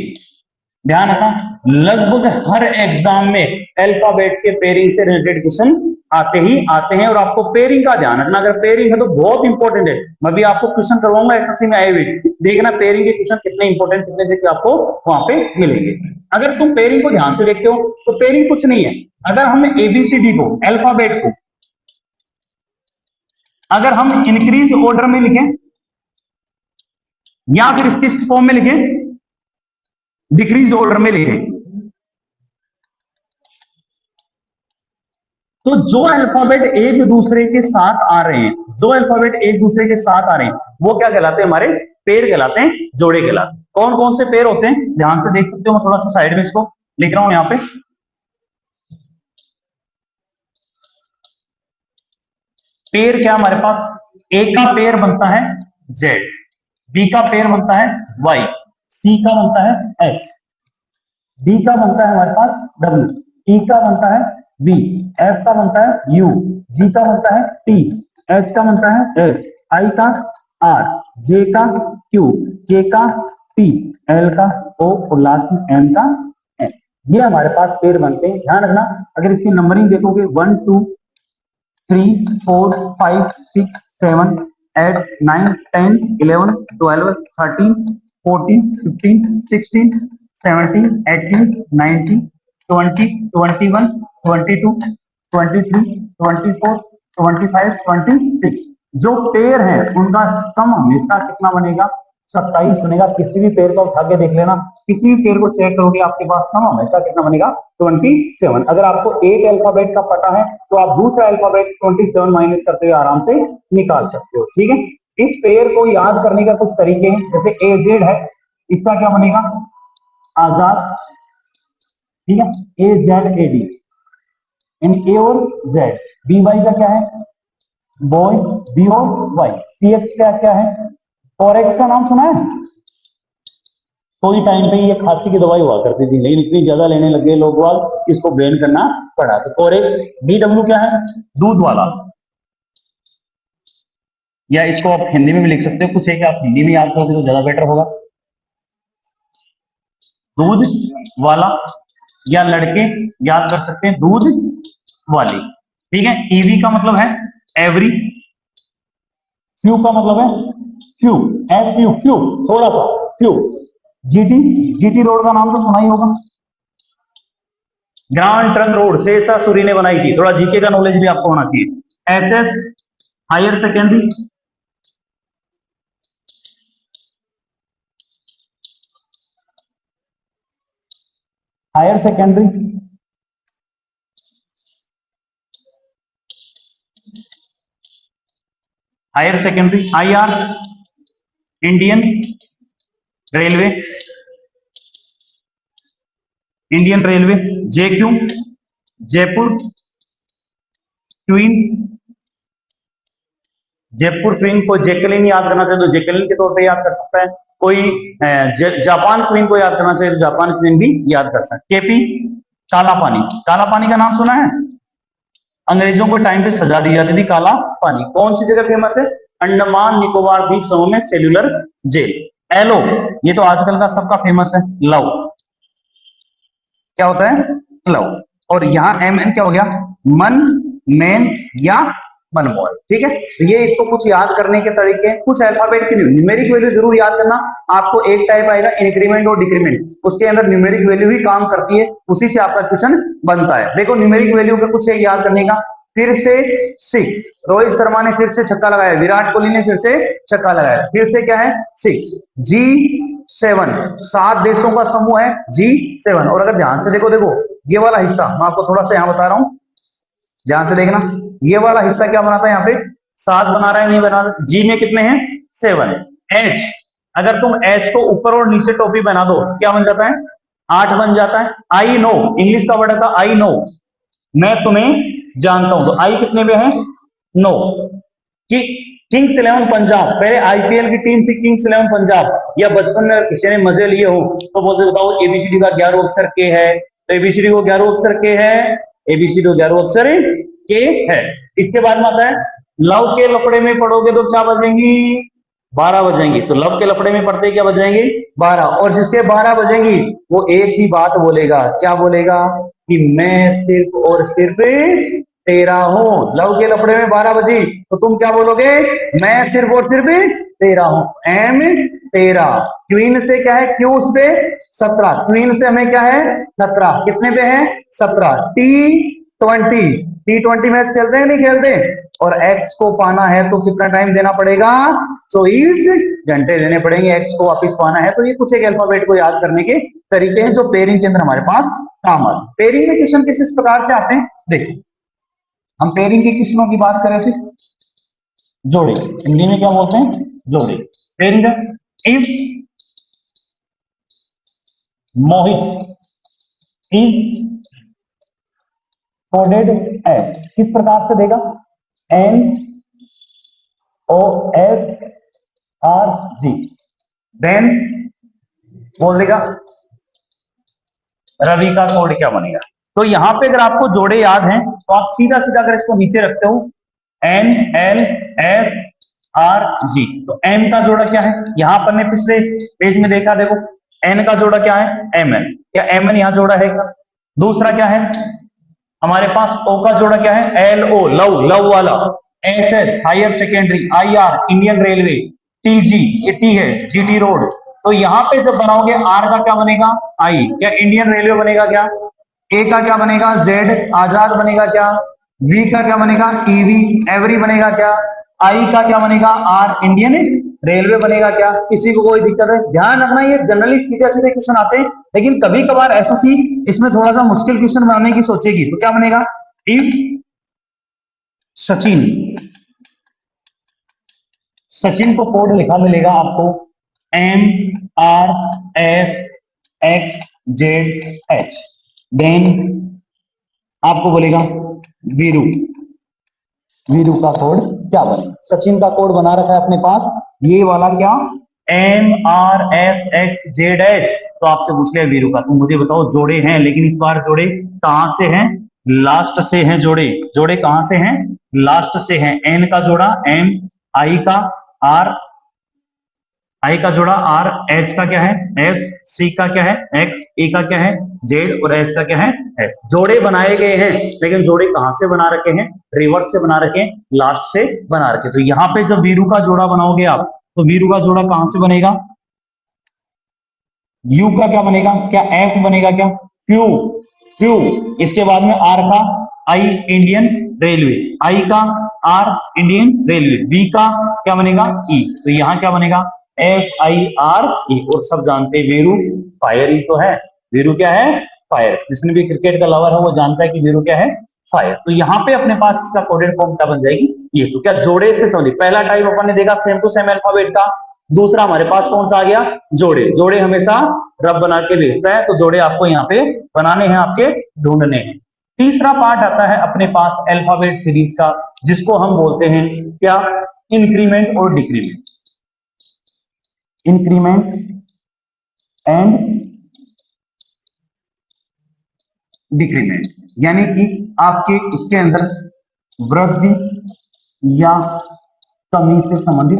ध्यान रखना, लगभग हर एग्जाम में अल्फाबेट के पेयरिंग से रिलेटेड क्वेश्चन आते ही आते हैं, और आपको पेयरिंग का ध्यान रखना। अगर पेयरिंग है तो बहुत इंपॉर्टेंट है। मैं भी आपको क्वेश्चन करवाऊंगा एसएससी में आए हुए, देखना पेयरिंग के क्वेश्चन कितने इंपॉर्टेंट, कितने देखिए आपको वहां पे मिलेंगे। अगर तुम पेयरिंग को ध्यान से देखते हो तो पेयरिंग कुछ नहीं है। अगर हम एबीसीडी को, अल्फाबेट को अगर हम इंक्रीज ऑर्डर में लिखें या फिर किस फॉर्म में लिखें, डिक्रीज ऑर्डर में लिखें, तो जो अल्फाबेट एक दूसरे के साथ आ रहे हैं, जो अल्फाबेट एक दूसरे के साथ आ रहे हैं, वो क्या कहलाते हैं, हमारे पेयर कहलाते हैं, जोड़े कहलाते हैं। कौन कौन से पेयर होते हैं, ध्यान से देख सकते हो, मैं थोड़ा सा साइड में इसको लिख रहा हूं यहां पे। पेयर क्या हमारे पास, ए का पेयर बनता है जेड, बी का पेयर बनता है वाई, सी का बनता है एक्स, डी का बनता है हमारे पास डब्ल्यू, ई का बनता है बी, एफ का बनता है यू, जी का बनता है टी, एच का बनता है एस, आई का आर, जे का क्यू, के का पी, एल का ओ और लास्ट में एम का एन। ये हमारे पास पेयर बनते हैं। ध्यान रखना, अगर इसकी नंबरिंग देखोगे 1 2 3 4 5 6 7 8 9 10 11 12 13 14 15 16 17 18 19 20 21 22 23 24 25 26। जो पेयर है उनका सम हमेशा कितना बनेगा, 27 बनेगा। किसी भी पेयर का उठा के देख लेना, किसी भी पेयर को चेक करोगे आपके पास सम हमेशा कितना बनेगा, 27। अगर आपको एक अल्फाबेट का पता है तो आप दूसरा अल्फाबेट 27 माइनस करते हुए आराम से निकाल सकते हो। ठीक है, इस पेयर को याद करने का कुछ तरीके हैं, जैसे ए जेड है, इसका क्या बनेगा, आजाद। ठीक है, ए जेड ए डी, इन ए और जेड। बी वाई का क्या है, बॉय, बी और वाई। सी एक्स का क्या है, फॉरेक्स का नाम सुना है, कोई टाइम पे ये खांसी की दवाई हुआ करती थी, लेकिन इतनी ज्यादा लेने लगे लोग वाल, इसको बैन करना पड़ा। तो फॉरेक्स। डी डब्ल्यू क्या है, दूध वाला, या इसको आप हिंदी में भी लिख सकते हो, कुछ है कि आप हिंदी में याद करोगे तो ज्यादा बेटर होगा, दूध वाला, या लड़के याद कर सकते हैं दूध वाली। ठीक है, ईवी का मतलब है एवरी, फ्यू का मतलब है फ्यू, एफ यू फ्यू, थोड़ा सा फ्यू। जीटी, जीटी रोड का नाम तो सुना ही होगा, ग्रांड ट्रंक रोड शेषा सूरी ने बनाई थी। थोड़ा जीके का नॉलेज भी आपको होना चाहिए। HS higher secondary, higher secondary, higher secondary. IR Indian railway, Indian railway. JQ Jaipur queen, Jaipur queen को जैकलिन याद करना चाहिए तो जैकलिन के तौर पे याद कर सकता है। कोई जापान क्वीन को याद करना चाहिए तो जापान क्वीन भी याद कर सकते। केपी काला पानी, काला पानी का नाम सुना है, अंग्रेजों को टाइम पे सजा दी जाती थी काला पानी। कौन सी जगह फेमस है, अंडमान निकोबार द्वीप समूह में सेल्यूलर जेल। एलो, ये तो आजकल का सबका फेमस है, लव, क्या होता है, लव। और यहां एम एन क्या हो गया, मन, मैन या मनमोहन। ठीक है, तो ये इसको कुछ याद करने के तरीके, कुछ अल्फाबेट की न्यूमेरिक वैल्यू जरूर याद करना। आपको एक टाइप आएगा इंक्रीमेंट और डिक्रीमेंट, उसके अंदर न्यूमेरिक वैल्यू ही काम करती है, उसी से आपका क्वेश्चन बनता है। देखो न्यूमेरिक वैल्यू का कुछ याद करने का, फिर से 6, रोहित शर्मा ने फिर से छक्का लगाया, विराट कोहली ने फिर से छक्का लगाया, फिर से क्या है 6। G7, 7 देशों का समूह है G7। और अगर ध्यान से देखो, देखो ये वाला हिस्सा मैं आपको थोड़ा सा यहां बता रहा हूं, ध्यान से देखना, ये वाला हिस्सा क्या बनाता है, यहाँ पे 7 बना रहा है, नहीं बना रहा। जी में कितने हैं 7। H, अगर तुम H को ऊपर और नीचे टोपी बना दो क्या बन जाता है, 8 बन जाता है। आई नो, इंग्लिश का वर्ड था आई नो, मैं तुम्हें जानता हूं, तो आई कितने पे है 9। कि किंग्स 11 पंजाब, पहले आईपीएल की टीम थी किंग्स 11 पंजाब, या बचपन में किसी ने मजे लिए हो तो बोलते बताओ एबीसीडी का 11वां अक्षर के है, तो एबीसीडी को 11वां अक्षर के है, एबीसीडी को 11वां अक्षर के है। इसके बाद में आता है लव के लपड़े में पढ़ोगे तो क्या बजेंगी, 12 बजेंगी। तो लव के लपड़े में पढ़ते क्या बजेंगे 12, और जिसके 12 बजेंगी वो एक ही बात बोलेगा, क्या बोलेगा, कि मैं सिर्फ और सिर्फ तेरा हूं। लव के लपड़े में 12 बजी तो तुम क्या बोलोगे, मैं सिर्फ और सिर्फ तेरा हूं, एम तेरा। क्वीन से क्या है, क्यू उस पे 17, क्वीन से हमें क्या है 17, कितने पे है 17। टी T20 मैच खेलते हैं नहीं खेलते, और एक्स को पाना है तो कितना टाइम देना पड़ेगा, 24 घंटे देने पड़ेंगे एक्स को वापस पाना है। तो ये कुछ एक अल्फाबेट को याद करने के तरीके हैं जो पेयरिंग के अंदर हमारे पास काम आते हैं। पेयरिंग में क्वेश्चन किस प्रकार से आते हैं, देखिए हम पेयरिंग के क्वेश्चनों की बात कर रहे थे, जोड़े हिंदी में क्या बोलते हैं, जोड़े। Pairing if Mohit is coded as, किस प्रकार से देगा, NOSRG, देन बोल देगा रवि का कोड क्या बनेगा। तो यहां पे अगर आपको जोड़े याद हैं तो आप सीधा सीधा अगर इसको नीचे रखते हो NLSRG, तो M का जोड़ा क्या है, यहां पर ने पिछले पेज में देखा, देखो N का जोड़ा क्या है MN, क्या MN यहां जोड़ा है क्या। दूसरा क्या है हमारे पास, O का जोड़ा क्या है LO, लव लव वाला, HS higher secondary, IR Indian railway, TG ये T है GT रोड। तो यहां पे जब बनाओगे R का क्या बनेगा I, क्या इंडियन रेलवे बनेगा क्या, A का क्या बनेगा Z आजाद बनेगा क्या, V का क्या बनेगा EV एवरी बनेगा क्या, I का क्या बनेगा R इंडियन रेलवे बनेगा क्या। किसी को कोई दिक्कत है, ध्यान रखना ये जनरली सीधे सीधे क्वेश्चन आते हैं, लेकिन कभी कभार एसएससी इसमें थोड़ा सा मुश्किल क्वेश्चन बनाने की सोचेगी। तो क्या बनेगा, इफ सचिन, सचिन को कोड लिखा मिलेगा आपको MRSXZH, देन आपको बोलेगा वीरू, वीरू का कोड क्या बने, सचिन का कोड बना रखा है अपने पास ये वाला क्या MRSXZH। तो आपसे पूछ लिया वीरू का, तुम मुझे बताओ जोड़े हैं, लेकिन इस बार जोड़े कहां से हैं, लास्ट से हैं जोड़े, जोड़े कहां से हैं लास्ट से हैं। N का जोड़ा M, I का R, I का जोड़ा R, H का क्या है S, C का क्या है X, E का क्या है Z और S का क्या है S। जोड़े बनाए गए हैं, लेकिन जोड़े कहां से बना रखे हैं, रिवर्स से बना रखे हैं, लास्ट से बना रखे। तो यहां पे जब वीरू का जोड़ा बनाओगे आप, तो वीरू का जोड़ा कहां से बनेगा, U का क्या बनेगा, क्या F बनेगा क्या, फ्यू, फ्यू। इसके बाद में R का I इंडियन रेलवे, I का R इंडियन रेलवे, V का क्या बनेगा E, तो यहां क्या बनेगा FIRE। और सब जानते हैं वीरू फायर ही तो है, वीरू क्या है फायर, जिसने भी क्रिकेट का लवर है वो जानता है कि वीरू क्या है फायर। तो यहाँ पे अपने पास इसका कोडेड फॉर्म क्या बन जाएगी ये। तो क्या जोड़े से समझिए, पहला टाइप अपन ने देखा सेम टू सेम अल्फाबेट का, दूसरा हमारे पास कौन सा आ गया जोड़े। जोड़े हमेशा रब बना के भेजता है, तो जोड़े आपको यहाँ पे बनाने हैं, आपके ढूंढने हैं। तीसरा पार्ट आता है अपने पास अल्फाबेट सीरीज का, जिसको हम बोलते हैं क्या इंक्रीमेंट और डिक्रीमेंट, इंक्रीमेंट एंड डिक्रीमेंट, यानी कि आपके इसके अंदर वृद्धि या कमी से संबंधित।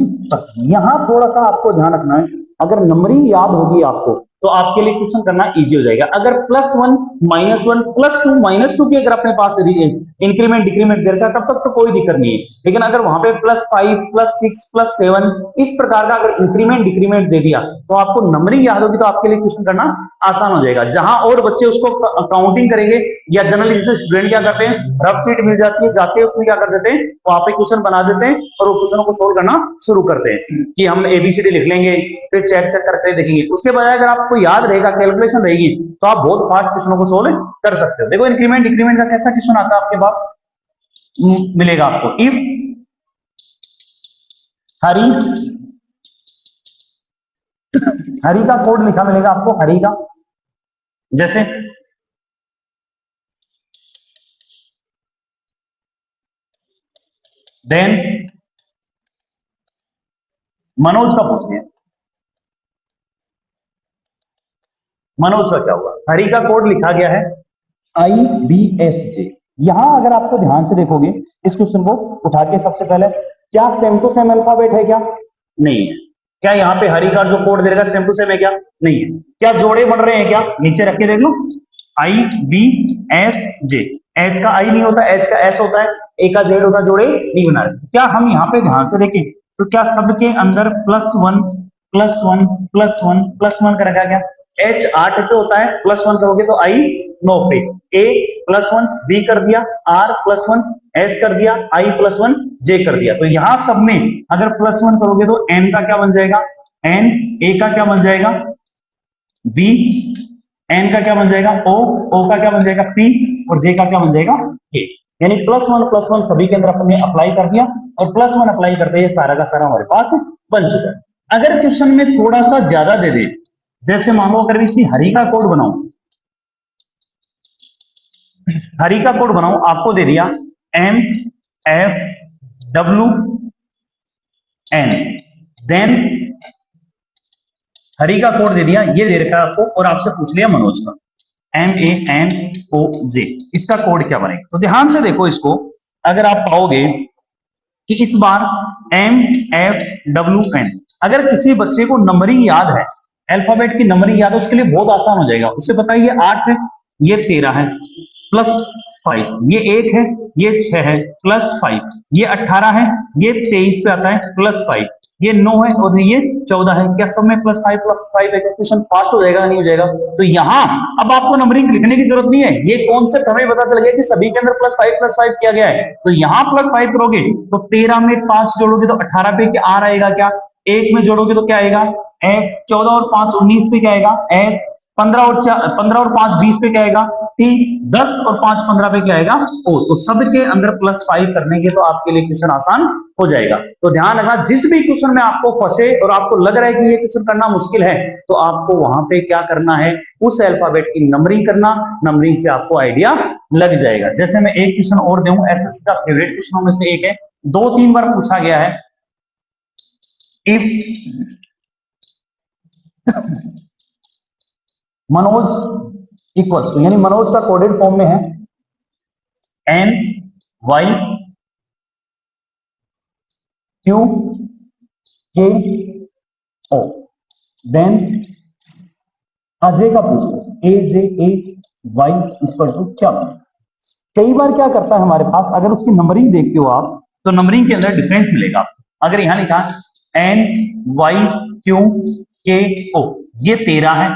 यहां थोड़ा सा आपको ध्यान रखना है, अगर नंबरिंग याद होगी आपको तो आपके लिए क्वेश्चन करना इजी हो जाएगा। अगर +1 -1 +2 -2 की अगर अपने पास इंक्रीमेंट डिक्रीमेंट दे रखा है तब तक तो कोई दिक्कत नहीं है, लेकिन अगर वहां पे +5 +6 +7 इस प्रकार का अगर इंक्रीमेंट डिक्रीमेंट दे दिया तो आपको नंबरिंग याद होगी, तो आपके लिए क्वेश्चन करना आसान हो जाएगा। जहां और बच्चे उसको काउंटिंग करेंगे, या जनरली जैसे स्टूडेंट क्या करते हैं, रफ शीट मिल जाती है, जाते हैं उसमें क्या कर देते हैं, वहां पे क्वेश्चन बना देते हैं और वो क्वेश्चनों को सोल्व करना शुरू करते हैं कि हम ABCD लिख लेंगे, फिर चेक करके देखेंगे। उसके बजाय अगर आपको याद रहेगा, कैलकुलेशन रहेगी, तो आप बहुत फास्ट क्वेश्चनों को सोल्व कर सकते हो। देखो इंक्रीमेंट डिक्रीमेंट का कैसा क्वेश्चन आता है आपके पास, मिलेगा आपको इफ हरी, हरी का कोड लिखा मिलेगा आपको, हरी का, जैसे देन मनोज का पूछते हैं, मनोज का क्या हुआ, हरी का कोड लिखा गया है IBSJ। यहां अगर आपको ध्यान से देखोगे इस क्वेश्चन को उठा के, सबसे पहले क्या सेम टू सेम अल्फाबेट है क्या, नहीं है। क्या यहाँ पे हरी का जो कोड दे रहा सेम टू सेम है क्या, नहीं है। क्या जोड़े बन रहे हैं क्या, नीचे रख के देख लो, IBSJ, H का I नहीं होता, H का S होता है, A का Z होता है, जोड़े नहीं बना रहे। क्या हम यहाँ पे ध्यान से देखें तो क्या सबके अंदर +1 +1 +1 +1 का रखा गया, H 8 पे होता है, +1 करोगे तो I 9 पे, A +1 बी कर दिया, R +1 S कर दिया, I +1 J कर दिया। तो यहां सब में अगर +1 करोगे तो N का क्या बन जाएगा, N, A का क्या बन जाएगा B, N का क्या बन जाएगा O, O का क्या बन जाएगा P और J का क्या बन जाएगा K। यानी +1 सभी के अंदर अपने अप्लाई कर दिया और +1 अप्लाई करते ये सारा का सारा हमारे पास बन चुका है। अगर क्वेश्चन में थोड़ा सा ज्यादा दे दे, जैसे मान लो अगर इसी हरी का कोड बनाऊं, हरी का कोड बनाऊं, आपको दे दिया MFWN, देन हरी का कोड दे दिया, ये दे रखा है आपको, और आपसे पूछ लिया मनोज का MANOJ, इसका कोड क्या बनेगा। तो ध्यान से देखो इसको, अगर आप पाओगे कि इस बार MFWN, अगर किसी बच्चे को नंबरिंग याद है, अल्फाबेट की नंबरिंग याद है, उसके लिए बहुत आसान हो जाएगा। उसे पता है ये 8 है, ये 13 है, +5, ये 1 है, ये 6 है, +5, ये 18 है, ये 23 पे आता है, +5, ये 9 है और ये 14 है। क्या सब में +5 है? क्वेश्चन फास्ट हो जाएगा, नहीं हो जाएगा? तो यहां अब आपको नंबरिंग लिखने की जरूरत नहीं है, ये कॉन्सेप्ट हमें पता चल गया कि सभी के अंदर +5 किया गया है। तो यहां +5 करोगे तो 13 में 5 जोड़ोगे तो 18 पे क्या R आएगा, क्या 1 में जोड़ोगे तो क्या आएगा F, 14 और 5 19 पे क्या आएगा S, 15 और 5 20 पे क्या आएगा T, 10 और 5 15 पे क्या आएगा O। तो सबके अंदर +5 करने के तो आपके लिए क्वेश्चन आसान हो जाएगा। तो ध्यान रखना, जिस भी क्वेश्चन में आपको फंसे और आपको लग रहा है कि ये क्वेश्चन करना मुश्किल है, तो आपको वहां पे क्या करना है, उस अल्फाबेट की नंबरिंग करना, नंबरिंग से आपको आइडिया लग जाएगा। जैसे मैं एक क्वेश्चन और दूं, एसएससी का फेवरेट क्वेश्चनों में से एक है, 2-3 बार पूछा गया है, इफ मनोज इक्वल्स टू, यानी मनोज का कोडेड फॉर्म में है NYQKO, देन अजय का पूछ लो AJAY इक्वल टू क्या बनेगा। कई बार क्या करता है हमारे पास, अगर उसकी नंबरिंग देखते हो आप तो नंबरिंग के अंदर डिफरेंस मिलेगा। अगर यहां लिखा NYQKO, ये 13 है,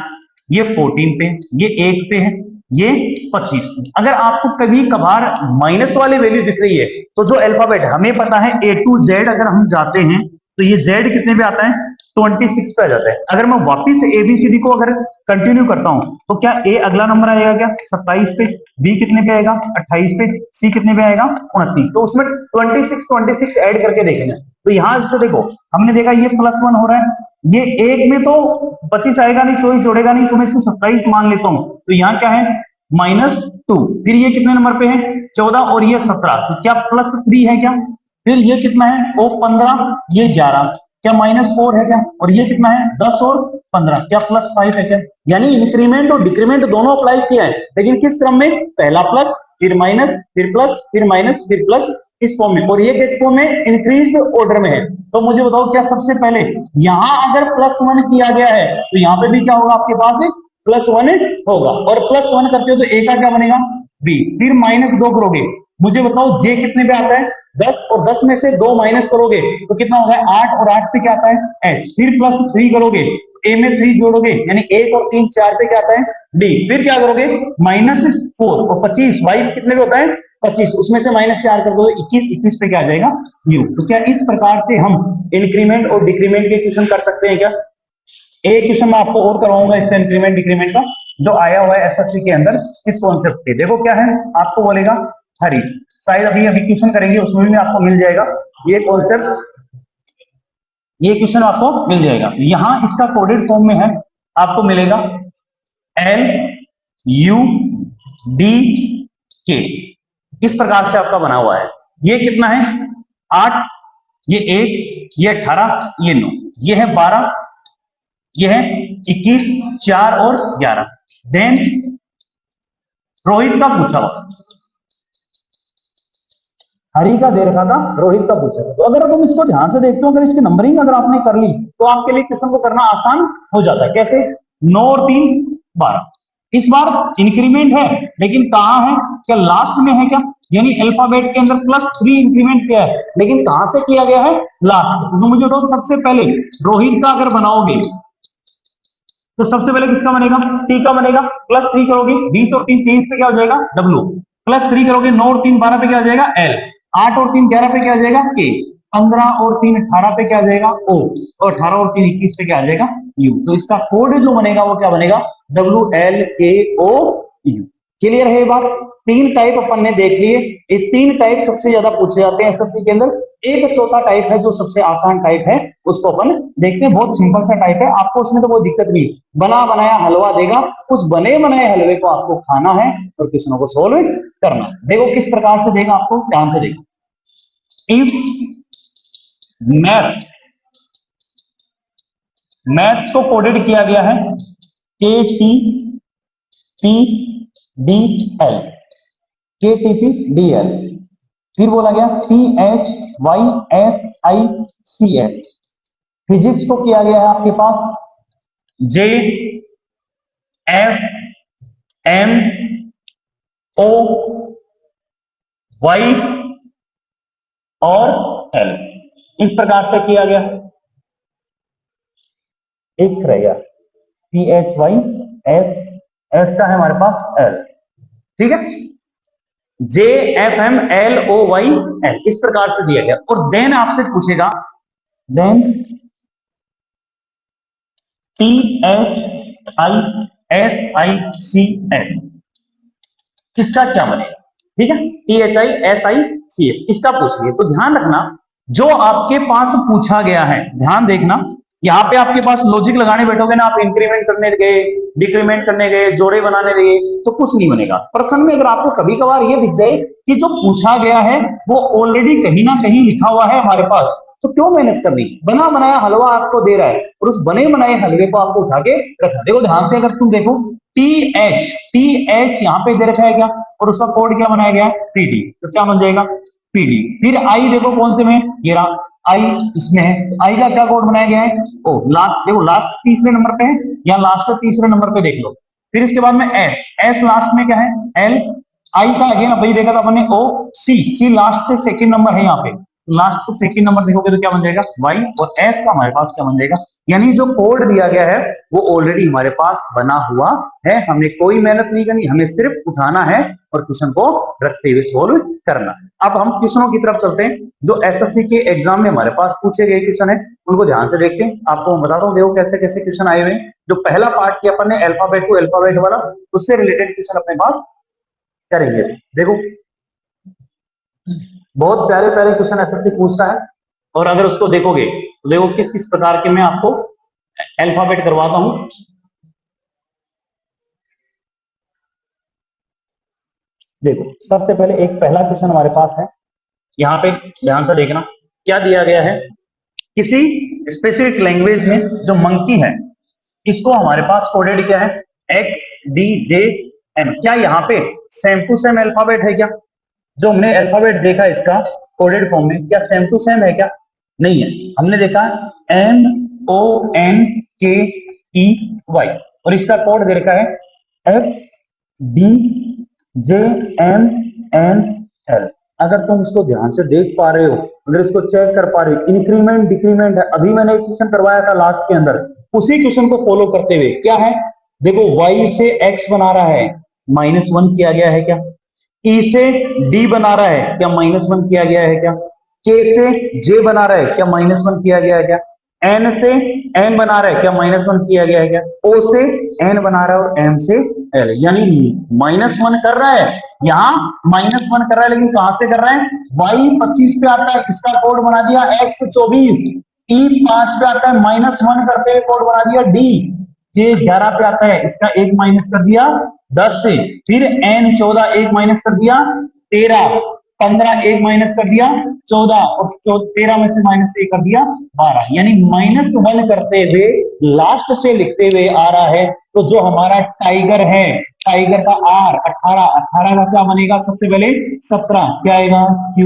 ये 14 पे, ये 1 पे है, ये 25 पे। अगर आपको कभी कभार माइनस वाली वैल्यू दिख रही है तो जो अल्फाबेट हमें पता है A to Z, अगर हम जाते हैं तो ये Z कितने पे आता है 26 पे आ जाता है। अगर मैं वापिस ABCD को अगर कंटिन्यू करता हूं तो क्या A अगला नंबर आएगा क्या 27 पे, B कितने पे आएगा 28 पे, C कितने पे आएगा 29। तो उसमें 26 ऐड करके देखेंगे। तो यहां से देखो, हमने देखा ये +1 हो रहा है, ये 1 में तो 25 आएगा नहीं, 24 जोड़ेगा नहीं, तो मैं इसको 27 मान लेता हूं। तो यहाँ क्या है -2, फिर ये कितने नंबर पे है 14 और ये 17, तो क्या +3 है क्या, फिर ये कितना है O 15, ये 11, क्या -4 है क्या, और ये कितना है 10 और 15, क्या +5 है क्या। यानी इंक्रीमेंट और डिक्रीमेंट दोनों अप्लाई किया है, लेकिन किस क्रम में, पहला प्लस, फिर माइनस, फिर प्लस, फिर माइनस, फिर प्लस, इस फॉर्म में। और ये किस फॉर्म में, इंक्रीज्ड ऑर्डर में है। तो मुझे बताओ क्या सबसे पहले यहां अगर +1 किया गया है तो यहां पे भी क्या होगा आपके पास +1 होगा, और +1 करते हो तो A का क्या बनेगा B, फिर -2 करोगे, मुझे बताओ J कितने पे आता है 10, और 10 में से 2 माइनस करोगे तो कितना होगा 8, और 8 पे क्या आता है H, फिर +3 करोगे, A में 3 जोड़ोगे यानी 1 और 3 4 पे क्या आता है D, फिर क्या करोगे -4 और 25, Y कितने पे होता है 25, उसमें से -4 कर दो 21 पे क्या आ जाएगा U। तो क्या इस प्रकार से हम इंक्रीमेंट और डिक्रीमेंट के क्वेश्चन कर सकते हैं क्या। एक क्वेश्चन मैं आपको और करवाऊंगा इसका इंक्रीमेंट डिक्रीमेंट का, जो आया हुआ है एसएससी के अंदर इस कॉन्सेप्ट पे। देखो क्या है, आपको बोलेगा हरी, शायद अभी क्वेश्चन करेंगे उसमें भी आपको मिल जाएगा ये कॉन्सेप्ट, ये क्वेश्चन आपको मिल जाएगा। यहां इसका कोडेड फॉर्म में है, आपको मिलेगा LUDK, इस प्रकार से आपका बना हुआ है। ये कितना है 8, ये 1, ये 18, ये 9, ये है 12, ये है 21, 4 और 11। देन रोहित का पूछा हुआ, हरी का दे रखा था, रोहित का पूछा था। तो अगर तुम इसको ध्यान से देखते हो, अगर इसकी नंबरिंग अगर आपने कर ली तो आपके लिए क्वेश्चन को करना आसान हो जाता है। कैसे, 9 और 3 12, इस बार इंक्रीमेंट है लेकिन कहां है, क्या लास्ट में है क्या, यानी अल्फाबेट के अंदर +3 इंक्रीमेंट किया है, लेकिन कहां से किया गया है लास्ट से। तो मुझे बताओ सबसे पहले रोहित का अगर बनाओगे तो सबसे पहले किसका बनेगा, टी का बनेगा। +3 करोगे 20 और 3 23 पे क्या हो जाएगा W, +3 करोगे 9 और 3 12 पे क्या आ जाएगा L, 8 और 3 11 पे क्या आ जाएगा K, 15 और 3 18 पे क्या आ जाएगा O, और 18 और 3 21 पे क्या आ जाएगा U। तो इसका कोड जो बनेगा वो क्या बनेगा WLKOU। क्लियर है ये बात। तीन टाइप अपन ने देख लिए। ये तीन टाइप सबसे ज्यादा पूछे जाते हैं एसएससी के अंदर। एक चौथा टाइप है जो सबसे आसान टाइप है, उसको अपन देखते हैं। बहुत सिंपल सा टाइप है, आपको उसमें तो कोई दिक्कत नहीं। बना बनाया हलवा देगा, उस बने बनाए हलवे को आपको खाना है और क्वेश्चनों को सोल्व करना है। देखो किस प्रकार से देगा, आपको ध्यान से देखो। इफ मैथ्स को कोडेड किया गया है KTPDL, KTPDL, फिर बोला गया PHYSICS, फिजिक्स को किया गया है आपके पास JFMOY और L, इस प्रकार से किया गया। एक रह गया PHYS, S का है हमारे पास L, ठीक है। JFMLOYL, इस प्रकार से दिया गया। और देन आपसे पूछेगा देन THISICS, इसका क्या बनेगा, ठीक है। THISICS इसका पूछ लिए। तो ध्यान रखना जो आपके पास पूछा गया है, ध्यान देखना, यहां पे आपके पास लॉजिक लगाने बैठोगे ना, आप इंक्रीमेंट करने गए, डिक्रीमेंट करने गए, जोड़े बनाने गए, तो कुछ नहीं बनेगा। प्रश्न में अगर आपको कभी कभार ये दिख जाए कि जो पूछा गया है वो ऑलरेडी कहीं ना कहीं लिखा हुआ है हमारे पास, तो क्यों मेहनत करनी। बना बनाया हलवा आपको दे रहा है और उस बने बनाए हलवे को आपको उठा के रखना। देखो ध्यान से, अगर तुम देखो TH यहां पे दे रखा है क्या, और उसका कोड क्या बनाया गया PD, तो क्या बन जाएगा PD। फिर I देखो कौन से में, ये रहा I इसमें है, I का क्या कोड बनाया गया है O, लास्ट देखो, लास्ट तीसरे नंबर पे है या लास्ट तीसरे नंबर पे देख लो। फिर इसके बाद में S लास्ट में क्या है L, I का अगेन वही देखा था अपने O, C लास्ट से सेकंड नंबर है यहाँ पे, लास्ट से सेकंड नंबर देखोगे तो क्या बन जाएगा Y, और S का हमारे पास क्या बन जाएगा। यानी जो कोड दिया गया है वो ऑलरेडी हमारे पास बना हुआ है, हमें कोई मेहनत नहीं करनी, हमें सिर्फ उठाना है और क्वेश्चन को रखते हुए सोल्व करना है। अब हम क्वेश्चनों की तरफ चलते हैं जो एसएससी के एग्जाम में हमारे पास पूछे गए क्वेश्चन है, उनको ध्यान से देखते हैं। आपको मैं बताता हूँ, देखो कैसे कैसे क्वेश्चन आए हुए हैं। जो पहला पार्ट किया अपन ने अल्फाबेट टू अल्फाबेट वाला, उससे रिलेटेड क्वेश्चन अपने पास करेंगे। देखो बहुत प्यारे प्यारे क्वेश्चन एसएससी पूछता है, और अगर उसको देखोगे तो देखो किस किस प्रकार के मैं आपको अल्फाबेट करवाता हूं। देखो सबसे पहले एक पहला क्वेश्चन हमारे पास है, यहां पे ध्यान से देखना क्या दिया गया है। किसी स्पेसिफिक लैंग्वेज में जो मंकी है, इसको हमारे पास कोडेड क्या है XDJM। क्या यहाँ पे सेम टू सेम अल्फाबेट है क्या, जो हमने अल्फाबेट देखा इसका कोडेड फॉर्म में, क्या सेम टू सेम है क्या, नहीं है। हमने देखा MONKEY और इसका कोड दे रखा है XDJMNL। अगर तुम इसको ध्यान से देख पा रहे हो, अगर इसको चेक कर पा रहे हो, इंक्रीमेंट डिक्रीमेंट है। अभी मैंने एक क्वेश्चन करवाया था लास्ट के अंदर, उसी क्वेश्चन को फॉलो करते हुए क्या है, देखो Y से X बना रहा है, -1 किया गया है क्या, E से D बना रहा है क्या, -1 किया गया है क्या, K से J बना रहा है क्या, -1 किया गया है क्या, N से M बना रहा है क्या, -1 किया गया है क्या, O से N बना रहा है और M से L, यानी -1 कर रहा है, यहाँ -1 कर रहा है, लेकिन कहां से कर रहा है, Y 25 पे आता है, इसका कोड बना दिया X 24, E 5 पे आता है, -1 करते हुए कोड बना दिया D, K 11 पे आता है, इसका 1 माइनस कर दिया 10 से, फिर N 14 1 माइनस कर दिया 13, 15 1 माइनस कर दिया 14, और 13 में से माइनस 1 कर दिया 12, यानी -1 करते हुए लास्ट से लिखते हुए आ रहा है। तो जो हमारा टाइगर है, टाइगर का R 18, 18 का क्या बनेगा, सबसे पहले 17 क्या आएगा Q,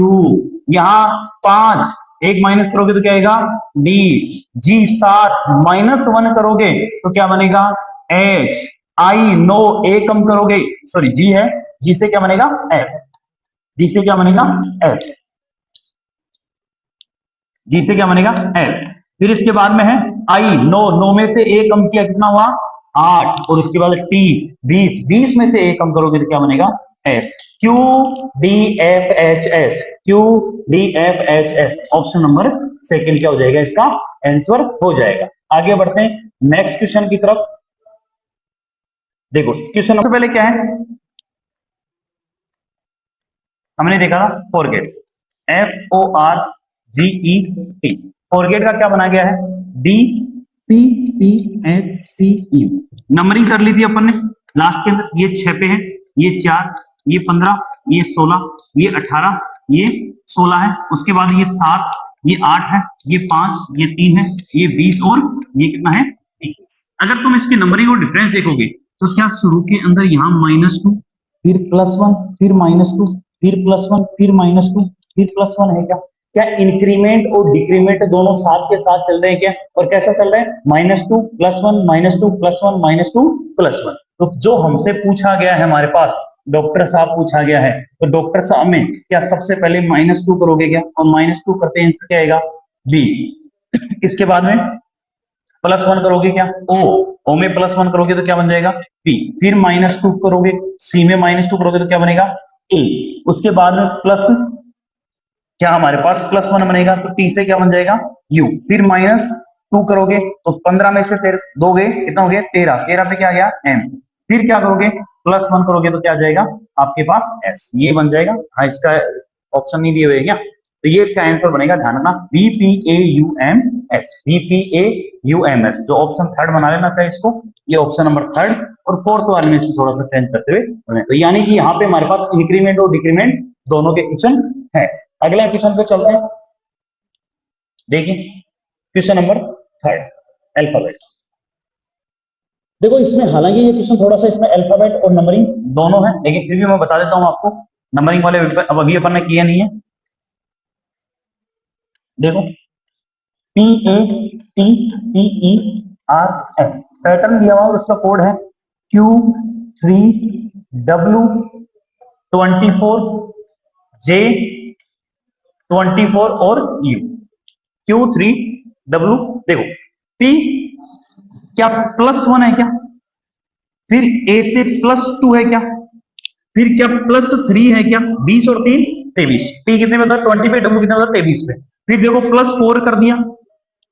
यहाँ 5 1 माइनस करोगे तो क्या आएगा D, G 7 -1 करोगे तो क्या बनेगा H, I 9 A कम करोगे, सॉरी G है, G से क्या बनेगा F, G से क्या बनेगा F, G से क्या बनेगा F। फिर इसके बाद में है I 9 में से A कम किया कितना हुआ 8 और उसके बाद टी 20, 20 में से ए कम करोगे तो क्या बनेगा S, Q D F H S, Q D F H S, option number second क्या हो जाएगा, इसका आंसर हो जाएगा। आगे बढ़ते हैं नेक्स्ट क्वेश्चन की तरफ। देखो क्वेश्चन सबसे पहले क्या है, हमने देखा था forget, F O R G E T, forget का क्या बना गया है, D P P H C U, numbering कर ली थी अपन ने लास्ट के अंदर, ये 6 पे है, ये 4, ये 15, ये 16, ये 18, ये 16 है, उसके बाद ये 7, ये 8 है, ये 5, ये 3 है, ये 20 और ये कितना है 21। अगर तुम इसकी नंबरिंग और डिफरेंस देखोगे तो क्या शुरू के अंदर यहाँ -2 फिर +1 फिर -2 फिर +1 फिर -2 फिर +1 है क्या, क्या इंक्रीमेंट और डिक्रीमेंट दोनों साथ के साथ चल रहे हैं क्या, और कैसा चल रहा है -2 +1 -2 +1 -2 +1। तो जो हमसे पूछा गया है हमारे पास, डॉक्टर साहब पूछा गया है, तो डॉक्टर साहब में क्या सबसे पहले -2 करोगे क्या, और -2 करते आंसर क्या आएगा बी, इसके बाद में +1 करोगे क्या ओ में +1 करोगे तो क्या बन जाएगा पी, फिर -2 करोगे सी में -2 करोगे तो क्या बनेगा ए, उसके बाद में प्लस क्या हमारे पास +1 बनेगा तो टी से क्या बन जाएगा यू, फिर -2 करोगे तो 15 में से फिर दोगे कितना हो गया 13, 13 पे क्या आ गया एम, फिर क्या करोगे +1 करोगे तो क्या आ जाएगा आपके पास एस, ये बन जाएगा। हाँ इसका ऑप्शन नहीं दिए हुए क्या, तो ये इसका आंसर बनेगा, ध्यान रखना VPAUMS, VPAUMS, जो ऑप्शन थर्ड बना लेना चाहिए इसको, ये ऑप्शन नंबर थर्ड, और फोर्थ वाले में इसको थोड़ा सा चेंज करते हुए बने, तो यानी कि यहाँ पे हमारे पास इंक्रीमेंट और डिक्रीमेंट दोनों के क्वेश्चन है। अगला क्वेश्चन पे चलते हैं, देखिए क्वेश्चन नंबर थर्ड, अल्फाबेट। देखो इसमें हालांकि ये क्वेश्चन थोड़ा सा इसमें अल्फाबेट और नंबरिंग दोनों है, लेकिन फिर भी मैं बता देता हूं आपको, नंबरिंग वाले अब अभी अपन ने किया नहीं है। देखो PATTER, पैटर्न दिया हुआ और उसका कोड है Q3W24J24 और U, Q3W, देखो P क्या +1 है क्या, फिर A से +2 है क्या, फिर क्या +3 है क्या, 20 और 3 23, P कितने में होता है 20 पे, W कितना होता है 23 पे, फिर देखो +4 कर दिया,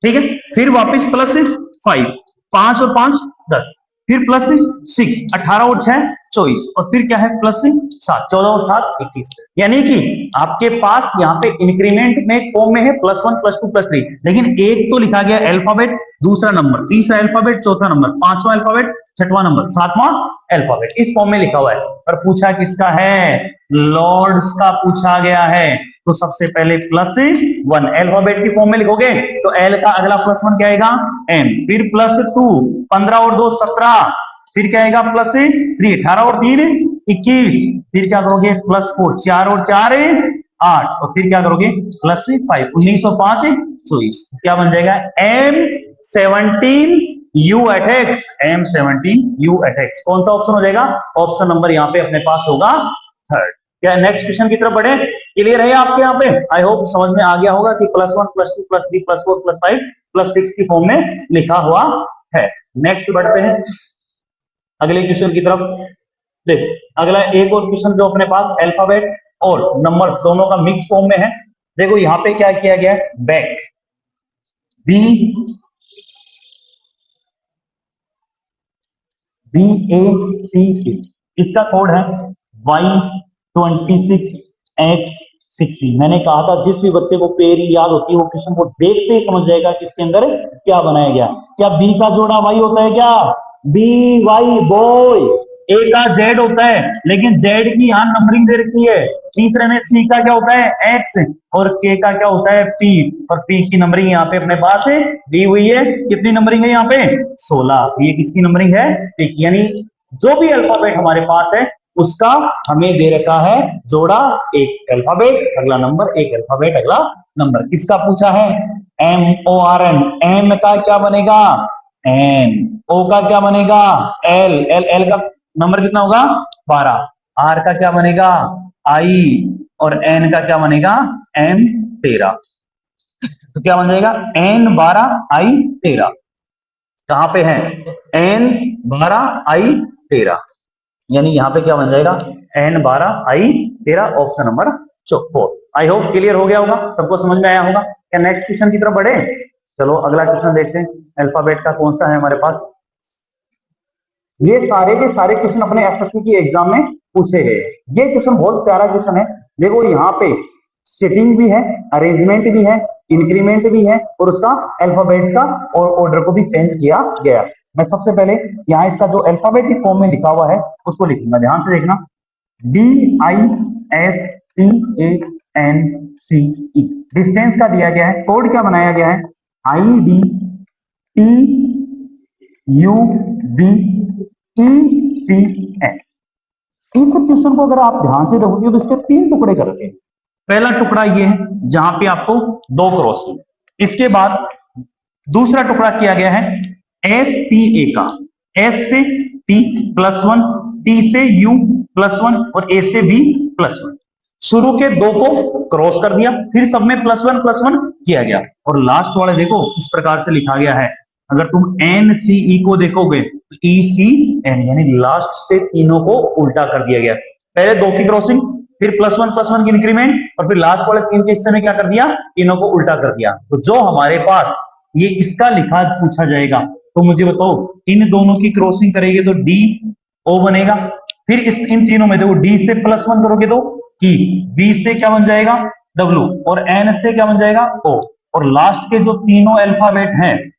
ठीक है, फिर वापस +5, 5 और 5 10, फिर +6, 18 और 6 24, और फिर क्या है +7, 14 और 7 21, यानी कि आपके पास यहाँ पे इंक्रीमेंट में फॉर्म में है +1 +2 +3, लेकिन एक तो लिखा गया अल्फाबेट, दूसरा नंबर, तीसरा अल्फाबेट, चौथा नंबर, पांचवा अल्फाबेट, छठवां नंबर, सातवां अल्फाबेट, इस फॉर्म में लिखा हुआ है। पर पूछा किसका है, लॉर्ड्स का पूछा गया है, तो सबसे पहले +1 अल्फाबेट की फॉर्म में लिखोगे तो एल का अगला +1 क्या आएगा एम, फिर +2 15 और 2 17, फिर क्या आएगा +3 18 और 3 21, फिर क्या करोगे +4 4 और 4 8, और फिर क्या करोगे +5 19 और 5 24, क्या बन जाएगा M17U@X, M17U@X, कौन सा ऑप्शन हो जाएगा, ऑप्शन नंबर यहाँ पे अपने पास होगा थर्ड। क्या नेक्स्ट क्वेश्चन की तरफ बढ़े, क्लियर है आपके यहाँ पे, आई होप समझ में आ गया होगा कि +1 +2 +3 +4 +5 +6 की फॉर्म में लिखा हुआ है। नेक्स्ट बढ़ते हैं अगले क्वेश्चन की तरफ। देखो अगला एक और क्वेश्चन जो अपने पास अल्फाबेट और नंबर्स दोनों का मिक्स फॉर्म में है। देखो यहाँ पे क्या किया गया है, बैक BACK, इसका कोड है Y26X60। मैंने कहा था जिस भी बच्चे को पेरी याद होती है वो क्वेश्चन को देखते ही समझ जाएगा कि इसके अंदर क्या बनाया गया। क्या बी का जोड़ा वाई होता है क्या, बी वाई बॉय, ए का जेड होता है, लेकिन जेड की यहाँ नंबरिंग दे रखी है। तीसरे में सी का क्या होता है एक्स, और के का क्या होता है पी, और पी की नंबरिंग यहाँ पे अपने पास है दी हुई है। कितनी नंबरिंग है यहाँ पे 16, ये किसकी नंबरिंग है टिक, यानी जो भी अल्फाबेट हमारे पास है उसका हमें दे रखा है जोड़ा, एक अल्फाबेट अगला नंबर, एक अल्फाबेट अगला नंबर। किसका पूछा है MORN, एम का क्या बनेगा एन, ओ का क्या बनेगा एल, एल का नंबर कितना होगा 12, आर का क्या बनेगा आई, और एन का क्या बनेगा M13, तो क्या बन जाएगा N12 I13। कहां पे है N12I13, यानी यहां पे क्या बन जाएगा N12I13, option number 4। I hope clear हो गया होगा, सबको समझ में आया होगा। क्या नेक्स्ट क्वेश्चन की तरफ बढ़े? चलो अगला क्वेश्चन देखते हैं, अल्फाबेट का कौन सा है हमारे पास। ये सारे के सारे क्वेश्चन अपने एसएससी की एग्जाम में पूछे गए। ये क्वेश्चन बहुत प्यारा क्वेश्चन है। देखो यहाँ पे सेटिंग भी है, अरेंजमेंट भी है, इंक्रीमेंट भी है, और उसका अल्फाबेट्स का और ऑर्डर को भी चेंज किया गया। मैं सबसे पहले यहाँ इसका जो अल्फाबेटिक फॉर्म में लिखा हुआ है उसको लिखूंगा, ध्यान से देखना। DISTANCE, डिस्टेंस का दिया गया है, कोड क्या बनाया गया है IDTUBECN। इस क्वेश्चन को अगर आप ध्यान से देखोगे तो इसके 3 टुकड़े कर रखे हैं। पहला टुकड़ा ये है जहां पे आपको 2 क्रॉसिंग, इसके बाद दूसरा टुकड़ा किया गया है STA का, S से T +1, T से U +1 और A से B +1। शुरू के 2 को क्रॉस कर दिया, फिर सब में +1 किया गया, और लास्ट वाले देखो इस प्रकार से लिखा गया है। अगर तुम NCE को देखोगे तो ECN, यानी लास्ट से तीनों को उल्टा कर दिया गया। पहले 2 की क्रॉसिंग, फिर +1 की इंक्रीमेंट, और फिर लास्ट वाले 3 के हिस्से में क्या कर दिया, तीनों को उल्टा कर दिया। तो जो हमारे पास ये इसका लिखा पूछा जाएगा, तो मुझे बताओ इन दोनों की क्रॉसिंग करेंगे तो DO बनेगा, फिर इन तीनों में देखो D से +1 करोगे तो E, B से क्या बन जाएगा W, और N से क्या बन जाएगा O, और लास्ट के जो तीनों अल्फाबेट हैं,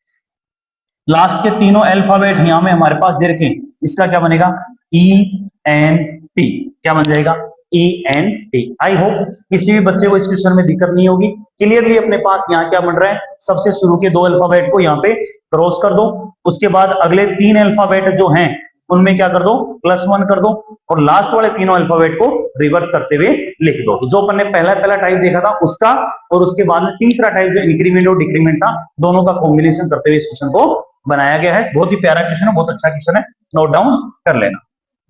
लास्ट के तीनों अल्फाबेट यहां में हमारे पास दे रखे, इसका क्या बनेगा ENT, क्या बन जाएगा ENT। आई होप किसी भी बच्चे को इस क्वेश्चन में दिक्कत नहीं होगी। क्लियरली अपने पास यहाँ क्या बन रहा है, सबसे शुरू के 2 अल्फाबेट को यहाँ पे क्रॉस कर दो, उसके बाद अगले 3 अल्फाबेट जो हैं उनमें क्या कर दो +1 कर दो, और लास्ट वाले तीनों अल्फाबेट को रिवर्स करते हुए लिख दो। तो जो अपन ने पहला टाइप देखा था उसका, और उसके बाद में तीसरा टाइप जो इंक्रीमेंट और डिक्रीमेंट था, दोनों का कॉम्बिनेशन करते हुए इस क्वेश्चन को बनाया गया है। बहुत ही प्यारा क्वेश्चन है, बहुत अच्छा क्वेश्चन है, नोट डाउन कर लेना।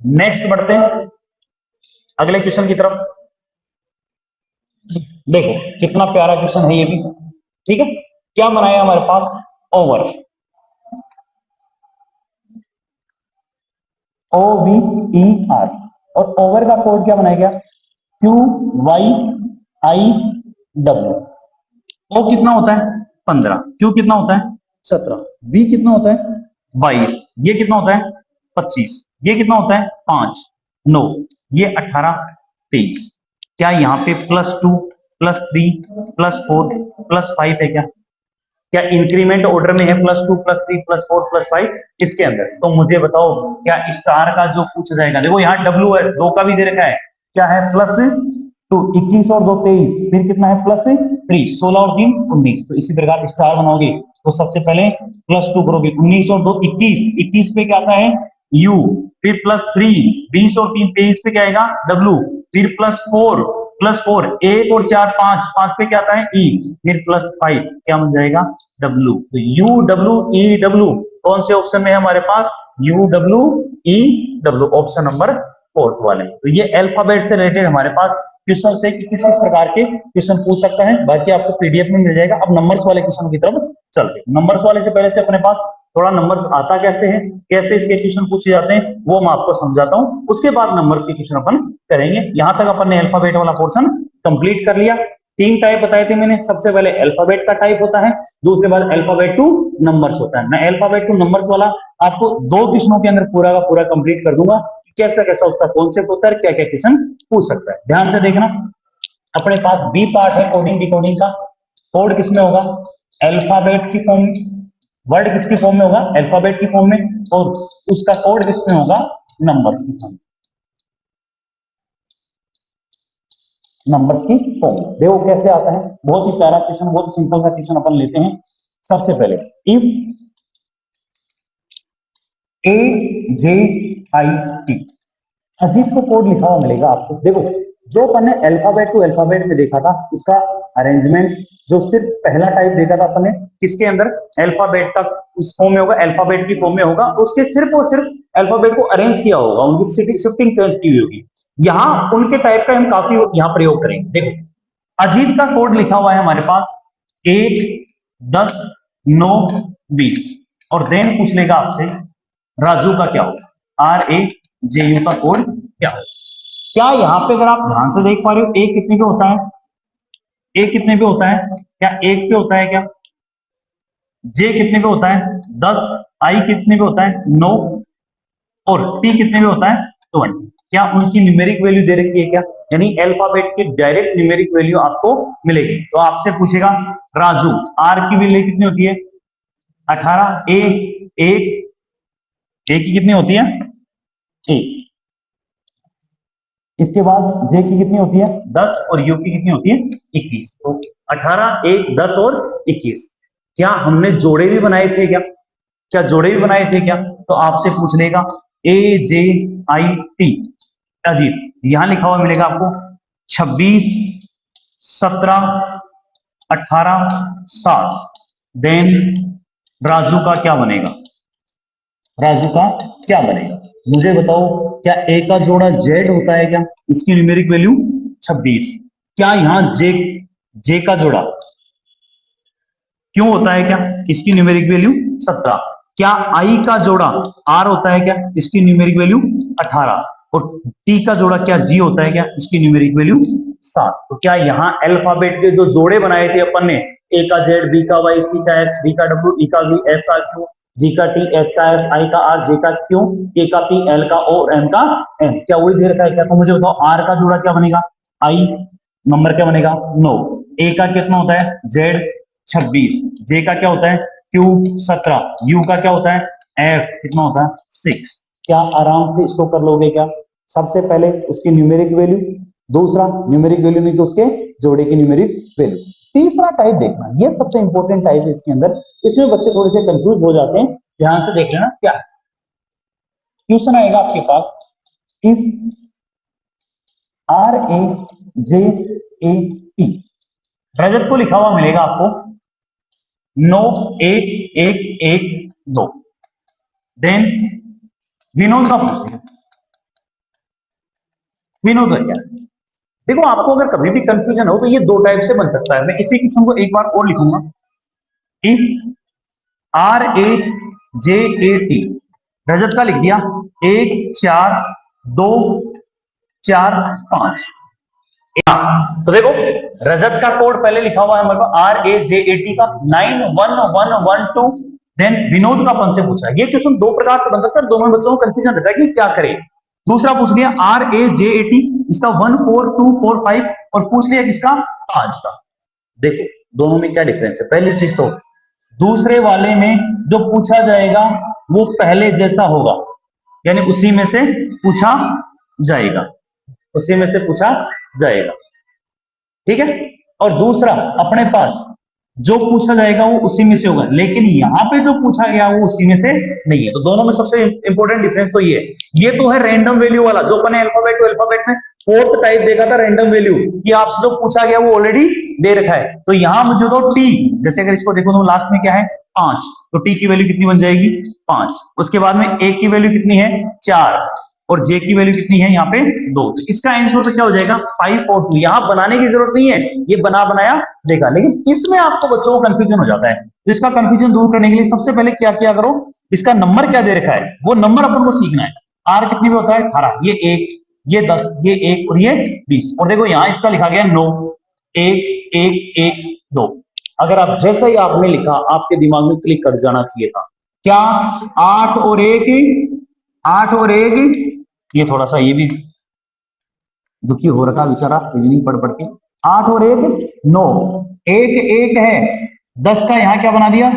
नेक्स्ट बढ़ते हैं अगले क्वेश्चन की तरफ। देखो कितना प्यारा क्वेश्चन है ये भी, ठीक है। क्या बनाया हमारे पास, ओवर, OVER, और ओवर का कोड क्या बनाया गया QYIW। O कितना होता है 15, Q कितना होता है 17, V कितना होता है 22, ये कितना होता है 25, ये कितना होता है 5, 9, ये 18, 23। क्या यहाँ पे +2 +3 +4 +5 है क्या? क्या इंक्रीमेंट ऑर्डर में है +2 +3 +4 +5 इसके अंदर? तो मुझे बताओ क्या स्टार का जो पूछा जाएगा, देखो यहाँ WS 2 का भी दे रखा है, क्या है +2, 21 और 2 23, फिर कितना है +3, 16 और 3 19। तो इसी प्रकार स्टार बनाओगे तो सबसे पहले +2 करोगे, 19 और 2 21, 21 पे क्या आता है U, फिर +3 20 और 3 23 पे क्या आएगा W, फिर +4 1 और 4 5 पे क्या आता है E, फिर +5 क्या बन जाएगा W। तो UWEW कौन से ऑप्शन में है हमारे पास UWEW, ऑप्शन नंबर 4 वाले। तो ये अल्फाबेट से रिलेटेड हमारे पास क्वेश्चन थे कि किस किस प्रकार के क्वेश्चन पूछ सकता है, बाकी आपको पीडीएफ में मिल जाएगा। अब नंबर्स वाले क्वेश्चन की तरफ चलते हैं। नंबर्स वाले से पहले से अपने पास थोड़ा नंबर्स आता कैसे है, कैसे इसके क्वेश्चन पूछे जाते हैं, वो मैं आपको समझाता हूं, उसके बाद नंबर्स के क्वेश्चन अपन करेंगे। यहां तक अपन ने अल्फाबेट वाला पोर्शन कंप्लीट कर लिया। 3 टाइप बताए थे मैंने, सबसे पहले अल्फाबेट का टाइप होता है, दूसरे बाद अल्फाबेट टू नंबर्स होता है। मैं अल्फाबेट टू नंबर्स वाला आपको 2 क्वेश्चनों के अंदर पूरा का पूरा कंप्लीट कर दूंगा, कैसा कैसा उसका कॉन्सेप्ट होता है, क्या क्या क्वेश्चन पूछ सकता है। ध्यान से देखना, अपने पास बी पार्ट है कोडिंग डिकोडिंग का। कोड किसमें होगा अल्फाबेट की फॉर्म, वर्ड किसकी फॉर्म में होगा अल्फाबेट की फॉर्म में, और उसका कोड किसमें होगा नंबर्स की फॉर्म, नंबर्स की फॉर्म। देखो कैसे आता है, बहुत ही प्यारा क्वेश्चन, बहुत सिंपल सा क्वेश्चन अपन लेते हैं। सबसे पहले इफ AJIT, अजीत को कोड लिखा हुआ मिलेगा आपको। देखो जो अपन ने अल्फाबेट टू अल्फाबेट में देखा था उसका अरेंजमेंट, जो सिर्फ पहला टाइप देखा था अपन ने किसके अंदर अल्फाबेट का उस फॉर्म में होगा, अल्फाबेट की फॉर्म में होगा, उसके सिर्फ और सिर्फ अल्फाबेट को अरेंज किया होगा, उनकी शिफ्टिंग चेंज की हुई होगी। यहां उनके टाइप का हम काफी यहां प्रयोग करेंगे। देखो अजीत का कोड लिखा हुआ है हमारे पास 1 10 9 20, और देन पूछ लेगा आपसे राजू का क्या होगा, RAJU का कोड क्या होगा। क्या यहाँ पे अगर आप ध्यान से देख पा रहे हो, ए कितने पे होता है, ए कितने पे होता है, क्या एक पे होता है, क्या जे कितने पे होता है 10, आई कितने पे होता है 9 और टी कितने पे होता है 20। क्या उनकी न्यूमेरिक वैल्यू दे रखी है क्या, यानी अल्फाबेट की डायरेक्ट न्यूमेरिक वैल्यू आपको मिलेगी। तो आपसे पूछेगा राजू, आर की वैल्यू कितनी होती है 18, ए की कितनी होती है 1, इसके बाद जे की कितनी होती है 10 और यू की कितनी होती है 21। तो 18, 1, 10 और 21। क्या हमने जोड़े भी बनाए थे क्या, क्या जोड़े भी बनाए थे क्या, तो आपसे पूछ लेगा AJIT अजीत, यहां लिखा हुआ मिलेगा आपको 26, 17, 18, 7। देन राजू का क्या बनेगा, राजू का क्या बनेगा, मुझे बताओ क्या ए का जोड़ा जेड होता है क्या, इसकी न्यूमेरिक वैल्यू 26। क्या यहां जे का जोड़ा क्यों होता है क्या, इसकी न्यूमेरिक वैल्यू 17। क्या आई का जोड़ा आर होता है क्या, इसकी न्यूमेरिक वैल्यू 18 और टी का जोड़ा क्या जी होता है क्या, इसकी न्यूमेरिक वैल्यू 7। तो क्या यहाँ अल्फाबेट के जो जोड़े बनाए थे अपन ने, ए का जेड, बी का वाई, सी का एक्स, डी का डब्ल्यू, ई का वी, एफ का क्यू, जी का टी, एच का एस, आई का आर, जे का क्यू, के का पी, एल का ओ, एम का एम, क्या वही दे रखा है क्या। तो मुझे बताओ आर का जोड़ा क्या बनेगा, आई नंबर क्या बनेगा 9, ए का कितना होता है जेड 26, जे का क्या होता है क्यू 17, यू का क्या होता है एफ कितना होता है 6। क्या आराम से इसको कर लोगे क्या, सबसे पहले उसकी न्यूमेरिक वैल्यू, दूसरा न्यूमेरिक वैल्यू नहीं तो उसके जोड़े की न्यूमेरिक वैल्यू, तीसरा टाइप देखना, ये सबसे इंपॉर्टेंट टाइप है इसके अंदर, इसमें बच्चे थोड़े से कंफ्यूज हो जाते हैं, ध्यान से देख लेना। क्या क्वेश्चन आएगा आपके पास, इफ RAJAT, रजत को लिखा हुआ मिलेगा आपको 9, 1, 1, 1, 2। देन विनोद का पूछेगा, विनोद है क्या, देखो आपको अगर कभी भी कंफ्यूजन हो तो ये दो टाइप से बन सकता है। मैं इसी किस्म को एक बार और लिखूंगा, इफ RAJAT, रजत का लिख दिया 1, 4, 2, 4, 5। तो देखो रजत का कोड पहले लिखा हुआ है हमारे पास RAJAT का 91112। देन विनोद का अपन से पूछा है, ये क्वेश्चन दो प्रकार से बन सकता है, दोनों बच्चों को कंफ्यूजन रहता है कि क्या करें। दूसरा पूछ लिया RAJAT, इसका 14245 और पूछ लिया किसका 5 का। देखो दोनों में क्या डिफरेंस है, पहली चीज तो दूसरे वाले में जो पूछा जाएगा वो पहले जैसा होगा, यानी उसी में से पूछा जाएगा, उसी में से पूछा जाएगा, ठीक है। और दूसरा अपने पास जो पूछा जाएगा वो उसी में से होगा, लेकिन यहां पे जो पूछा गया वो उसी में से नहीं है। तो दोनों में सबसे इंपॉर्टेंट डिफरेंस तो ये तो है रैंडम वैल्यू वाला, जो अपने अल्फाबेट टू अल्फाबेट में फोर्थ टाइप देखा था रैंडम वैल्यू, कि आपसे जो पूछा गया वो ऑलरेडी दे रखा है। तो यहां मुझे तो टी, जैसे अगर इसको देखो तो लास्ट में क्या है 5, तो टी की वैल्यू कितनी बन जाएगी 5। उसके बाद में ए की वैल्यू कितनी है 4 और जे की वैल्यू कितनी है यहाँ पे 2। तो इसका आंसर तो क्या हो जाएगा 5 और 2। यहाँ बनाने की जरूरत नहीं है, ये बना बनाया देगा, लेकिन इसमें आपको बच्चों को कंफ्यूजन हो जाता है। तो इसका कंफ्यूजन दूर करने के लिए सबसे पहले क्या किया करो, इसका नंबर क्या दे रखा है वो नंबर अपन को सीखना है। आर कितनी पे होता है 18, ये 1, ये 10, ये 1 और ये 20। और देखो यहाँ इसका लिखा गया 9, 1, 1, 1, 2। अगर आप जैसा ही आपने लिखा आपके दिमाग में क्लिक कर जाना चाहिए था, क्या 8 और 1, 8 और 1, ये थोड़ा सा ये भी दुखी हो रखा बेचारा रीजनिंग पढ़ पढ़ के। 8 और 1 9, 1 1 है 10 का यहाँ क्या बना दिया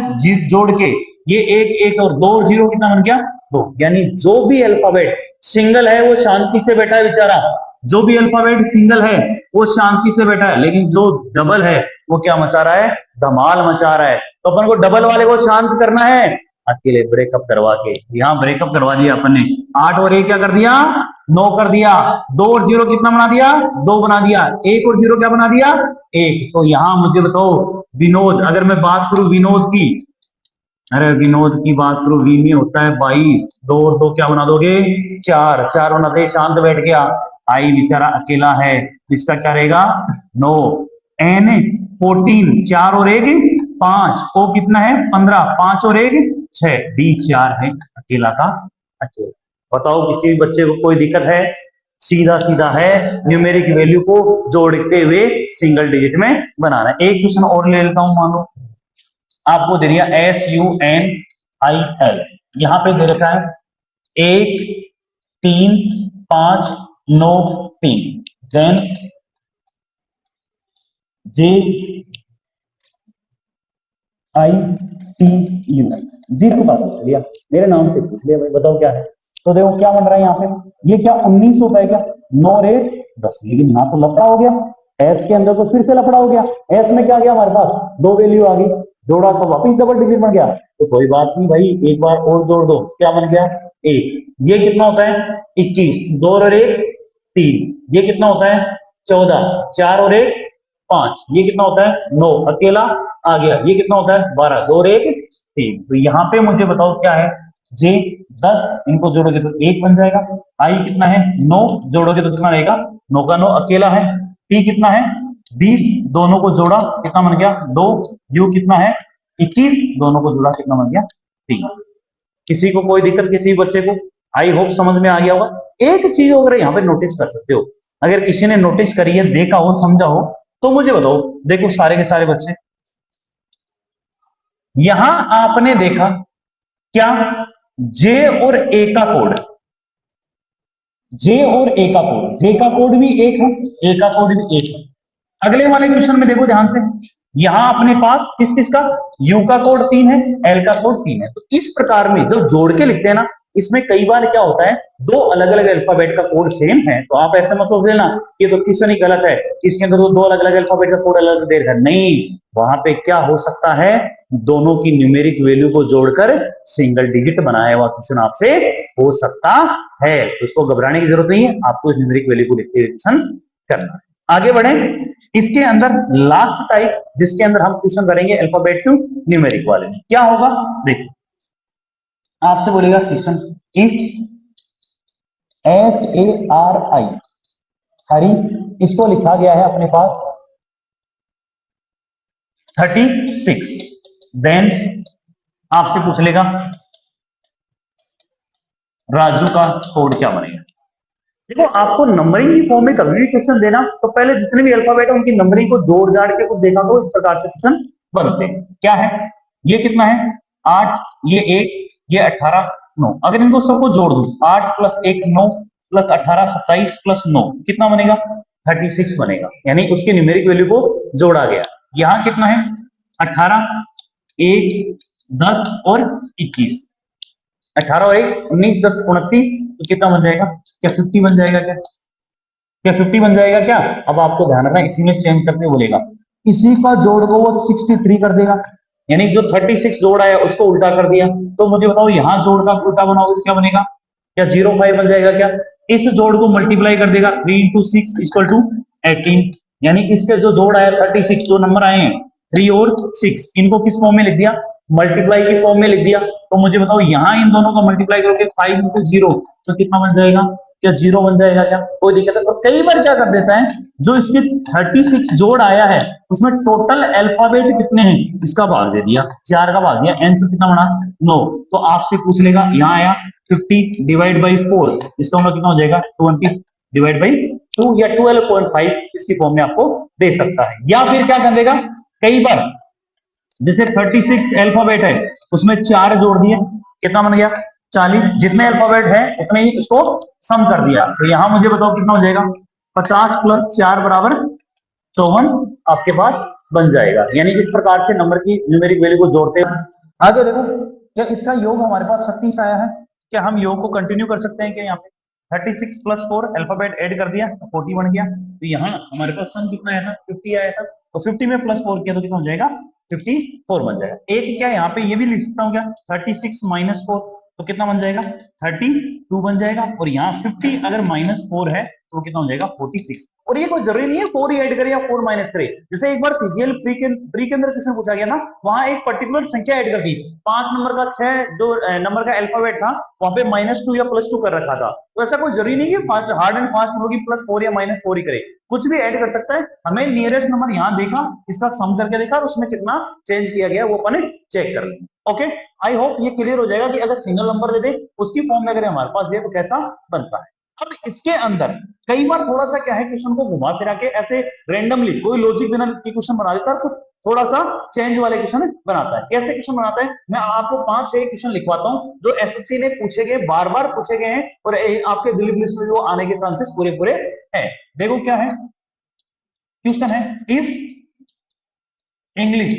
जोड़ के, ये 1 1 और 2 और 0 कितना बन गया 2। यानी जो भी अल्फाबेट सिंगल है वो शांति से बैठा है बेचारा, जो भी अल्फाबेट सिंगल है वो शांति से बैठा है, लेकिन जो डबल है वो क्या मचा रहा है धमाल मचा रहा है। तो अपन को डबल वाले को शांत करना है, अकेले ब्रेकअप करवा के, यहाँ ब्रेकअप करवा दिया अपन ने। 8 और 1 क्या कर दिया 9 कर दिया, 2 और 0 कितना बना दिया 2 बना दिया, 1 और 0 क्या बना दिया 1। तो यहां मुझे बताओ विनोद, अगर मैं बात करूं विनोद की, अरे विनोद की बात करूं, वी में होता है 22, 2 और 2 क्या बना दोगे 4, 4 बना दे, शांत बैठ गया। आई बेचारा अकेला है, इसका क्या रहेगा 9, N 14, 4 और 1 5, O कितना है 15, 5 और 1 6, डी 4 है, अकेला का अकेला। बताओ किसी भी बच्चे को कोई दिक्कत है? सीधा सीधा है, न्यूमेरिक वैल्यू को जोड़ते हुए सिंगल डिजिट में बनाना है। एक क्वेश्चन और ले लेता हूं, मान लो आपको दे दिया SUNIL, यहां पे दे रखा है 1 3 5 9 3, देन JITU, जी को बात पूछ लिया, मेरे नाम से पूछ लिया भाई, बताओ क्या है। तो देखो क्या बन रहा है यहाँ पे, ये क्या 19 होता है क्या, 9 रेट 10, लेकिन यहाँ तो लफड़ा हो गया, एस के अंदर तो फिर से लफड़ा हो गया। एस में क्या गया हमारे पास, दो वैल्यू आ गई, जोड़ा तो वापिस डबल डिजिट बन गया, तो कोई बात नहीं भाई, एक बार और जोड़ दो, क्या बन गया 1। ये कितना होता है 21, 2 और 1 3, ये कितना होता है 14, 4 और 1 5, ये कितना होता है 9, अकेला आ गया, ये कितना होता है 12, 2 और 1 3। तो यहाँ पे मुझे बताओ क्या है, जे 10, इनको जोड़ोगे तो 1 बन जाएगा, आई कितना है 9, जोड़ोगे तो कितना रहेगा 9 का 9 अकेला है, टी कितना है 20, दोनों को जोड़ा कितना बन गया 2, यू कितना है 21, दोनों को जोड़ा कितना बन गया 3। किसी को कोई दिक्कत, किसी बच्चे को? आई होप समझ में आ गया होगा। एक चीज अगर यहाँ पे नोटिस कर सकते हो, अगर किसी ने नोटिस करी है, देखा हो, समझा हो, तो मुझे बताओ। देखो सारे के सारे बच्चे, यहां आपने देखा क्या, जे और ए का कोड, जे और ए का कोड, जे का कोड भी एक है, ए का कोड भी एक है। अगले वाले क्वेश्चन में देखो ध्यान से, यहां अपने पास किस किस का, यू का कोड 3 है, एल का कोड 3 है। तो इस प्रकार में जब जोड़ के लिखते हैं ना, इसमें कई बार क्या होता है, दो अलग अलग अल्फाबेट का कोड सेम है, तो आप ऐसे मत सोच लेना कि तो क्वेश्चन ही गलत है, इसके अंदर तो दो अलग अलग अल्फाबेट का कोड अलग दे रखा है। नहीं, वहां पे क्या हो सकता है, दोनों की न्यूमेरिक वैल्यू को जोड़कर सिंगल डिजिट बनाया हुआ क्वेश्चन आपसे हो सकता है। तो इसको घबराने की जरूरत नहीं है, आपको न्यूमेरिक वैल्यू को लिखते हुए क्वेश्चन करना है। आगे बढ़े, इसके अंदर लास्ट टाइप जिसके अंदर हम क्वेश्चन करेंगे अल्फाबेट टू न्यूमेरिक वाले में, क्या होगा देखो, आपसे बोलेगा क्वेश्चन, इफ HARI, हरी, इसको लिखा गया है अपने पास 36, देन आपसे पूछ लेगा राजू का कोड क्या बनेगा। देखो आपको नंबरिंग की फॉर्म में कभी भी क्वेश्चन देना, तो पहले जितने भी अल्फाबेट है उनकी नंबरिंग को जोड़ जाड़ के कुछ देखा, तो इस प्रकार से क्वेश्चन बनते हैं। क्या है, ये कितना है 8, ये 1, ये 18 9, अगर इनको सबको जोड़ दूं, 8 + 1 9 + 18 27 + 9 कितना बनेगा 36 बनेगा, यानी उसके न्यूमेरिक वैल्यू को जोड़ा गया। यहां कितना है 18, 1 10 और 21, 18 और 1 19 10 29, तो कितना बन जाएगा, क्या 50 बन जाएगा, क्या 50 बन जाएगा क्या। अब आपको ध्यान रखना, इसी में चेंज करके बोलेगा, इसी का जोड़ को वो 63 कर देगा, यानी जो 36 जोड़ आया उसको उल्टा कर दिया। तो मुझे बताओ यहां जोड़ का उल्टा बनाओगे तो क्या बनेगा, क्या 05 बन जाएगा क्या। इस जोड़ को मल्टीप्लाई कर देगा, 3 × 6 = 18, यानी इसके जो जोड़ आया 36, जो नंबर आए हैं 3 और 6, इनको किस फॉर्म में लिख दिया, मल्टीप्लाई की फॉर्म में लिख दिया। तो मुझे बताओ यहां इन दोनों को मल्टीप्लाई करोगे 5 × 0, तो कितना बन जाएगा, क्या 0 बन जाएगा क्या, कोई दिक्कत है। तो कई बार क्या कर देता है, जो इसके 36 जोड़ आया है उसमें टोटल अल्फाबेट कितने हैं, इसका भाग दे दिया, 4 का भाग दिया, आंसर कितना बना 9। तो आपसे पूछ लेगा, यहां आया 50 / 4, इसका मतलब कितना हो जाएगा 20 / 2 या 12.5, इसकी फॉर्म में आपको दे सकता है। या फिर क्या कर देगा, कई बार जैसे 36 अल्फाबेट है उसमें 4 जोड़ दिए, कितना बन गया 40, जितने अल्फाबेट है उतने ही उसको सम कर दिया। तो यहां मुझे बताओ कितना हो जाएगा, 50 + 4 = 54 आपके पास बन जाएगा। यानी इस प्रकार से नंबर की न्यूमेरिक वैल्यू को जोड़ते हैं। आगे देखो, जब इसका योग हमारे पास 36 आया है, क्या हम योग को कंटिन्यू कर सकते हैं क्या, यहाँ पे 36 + 4 अल्फाबेट ऐड कर दिया तो 40 बन गया। तो यहाँ हमारे पास सम कितना आया था 50 आया था, तो 50 में +4 किया तो कितना हो जाएगा 54 बन जाएगा। एक क्या यहाँ पे ये भी लिख सकता हूँ क्या, 36 - 4 तो कितना बन जाएगा 32 बन जाएगा, और यहाँ 50 अगर -4 है तो कितना हो जाएगा 46। और ये कोई जरूरी नहीं है 4 ही ऐड करे या 4 माइनस करे, जैसे एक बार सीजीएल प्री के अंदर क्वेश्चन पूछा गया ना, वहां एक पर्टिकुलर संख्या ऐड कर दी, 5 नंबर का 6 जो नंबर का अल्फाबेट था वहां पे -2 या +2 कर रखा था। तो ऐसा कोई जरूरी नहीं है फास्ट हार्ड एंड फास्ट होगी +4 या -4 ही करे, कुछ भी ऐड कर सकता है। हमें नियरेस्ट नंबर यहाँ देखा, इसका सम करके देखा और उसमें कितना चेंज किया गया वो अपन चेक कर लेंगे। ओके, आई होप ये क्लियर हो जाएगा कि अगर सिंगल नंबर दे दे उसकी फॉर्म में अगर हमारे पास दे तो कैसा बनता है। अब इसके अंदर कई बार थोड़ा सा क्या है, क्वेश्चन को घुमा फिरा के ऐसे रैंडमली कोई लॉजिक बिना के क्वेश्चन बना देता है, कुछ थोड़ा सा चेंज वाले क्वेश्चन बनाता है। कैसे क्वेश्चन बनाता है, मैं आपको 5-6 क्वेश्चन लिखवाता हूं जो एसएससी ने पूछे गए, बार बार पूछे गए हैं और आपके दिल्ली पुलिस में भी वो आने के चांसेस पूरे पूरे हैं। देखो क्या है क्वेश्चन है, इफ इंग्लिश,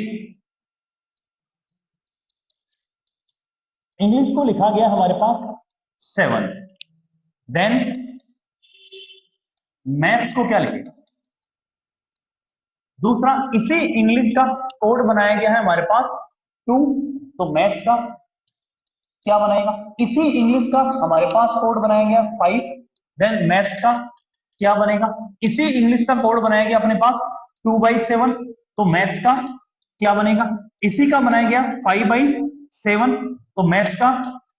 इंग्लिश को लिखा गया हमारे पास 7, देन मैथ्स को क्या लिखेगा। दूसरा, इसी इंग्लिश का कोड बनाया गया है हमारे पास 2, तो मैथ्स का क्या बनेगा। इसी इंग्लिश का हमारे पास कोड बनाया गया 5, देन मैथ्स का क्या बनेगा। इसी इंग्लिश का कोड बनाया गया अपने पास 2/7, तो मैथ्स का क्या बनेगा। इसी का बनाया गया 5/7, तो मैथ्स का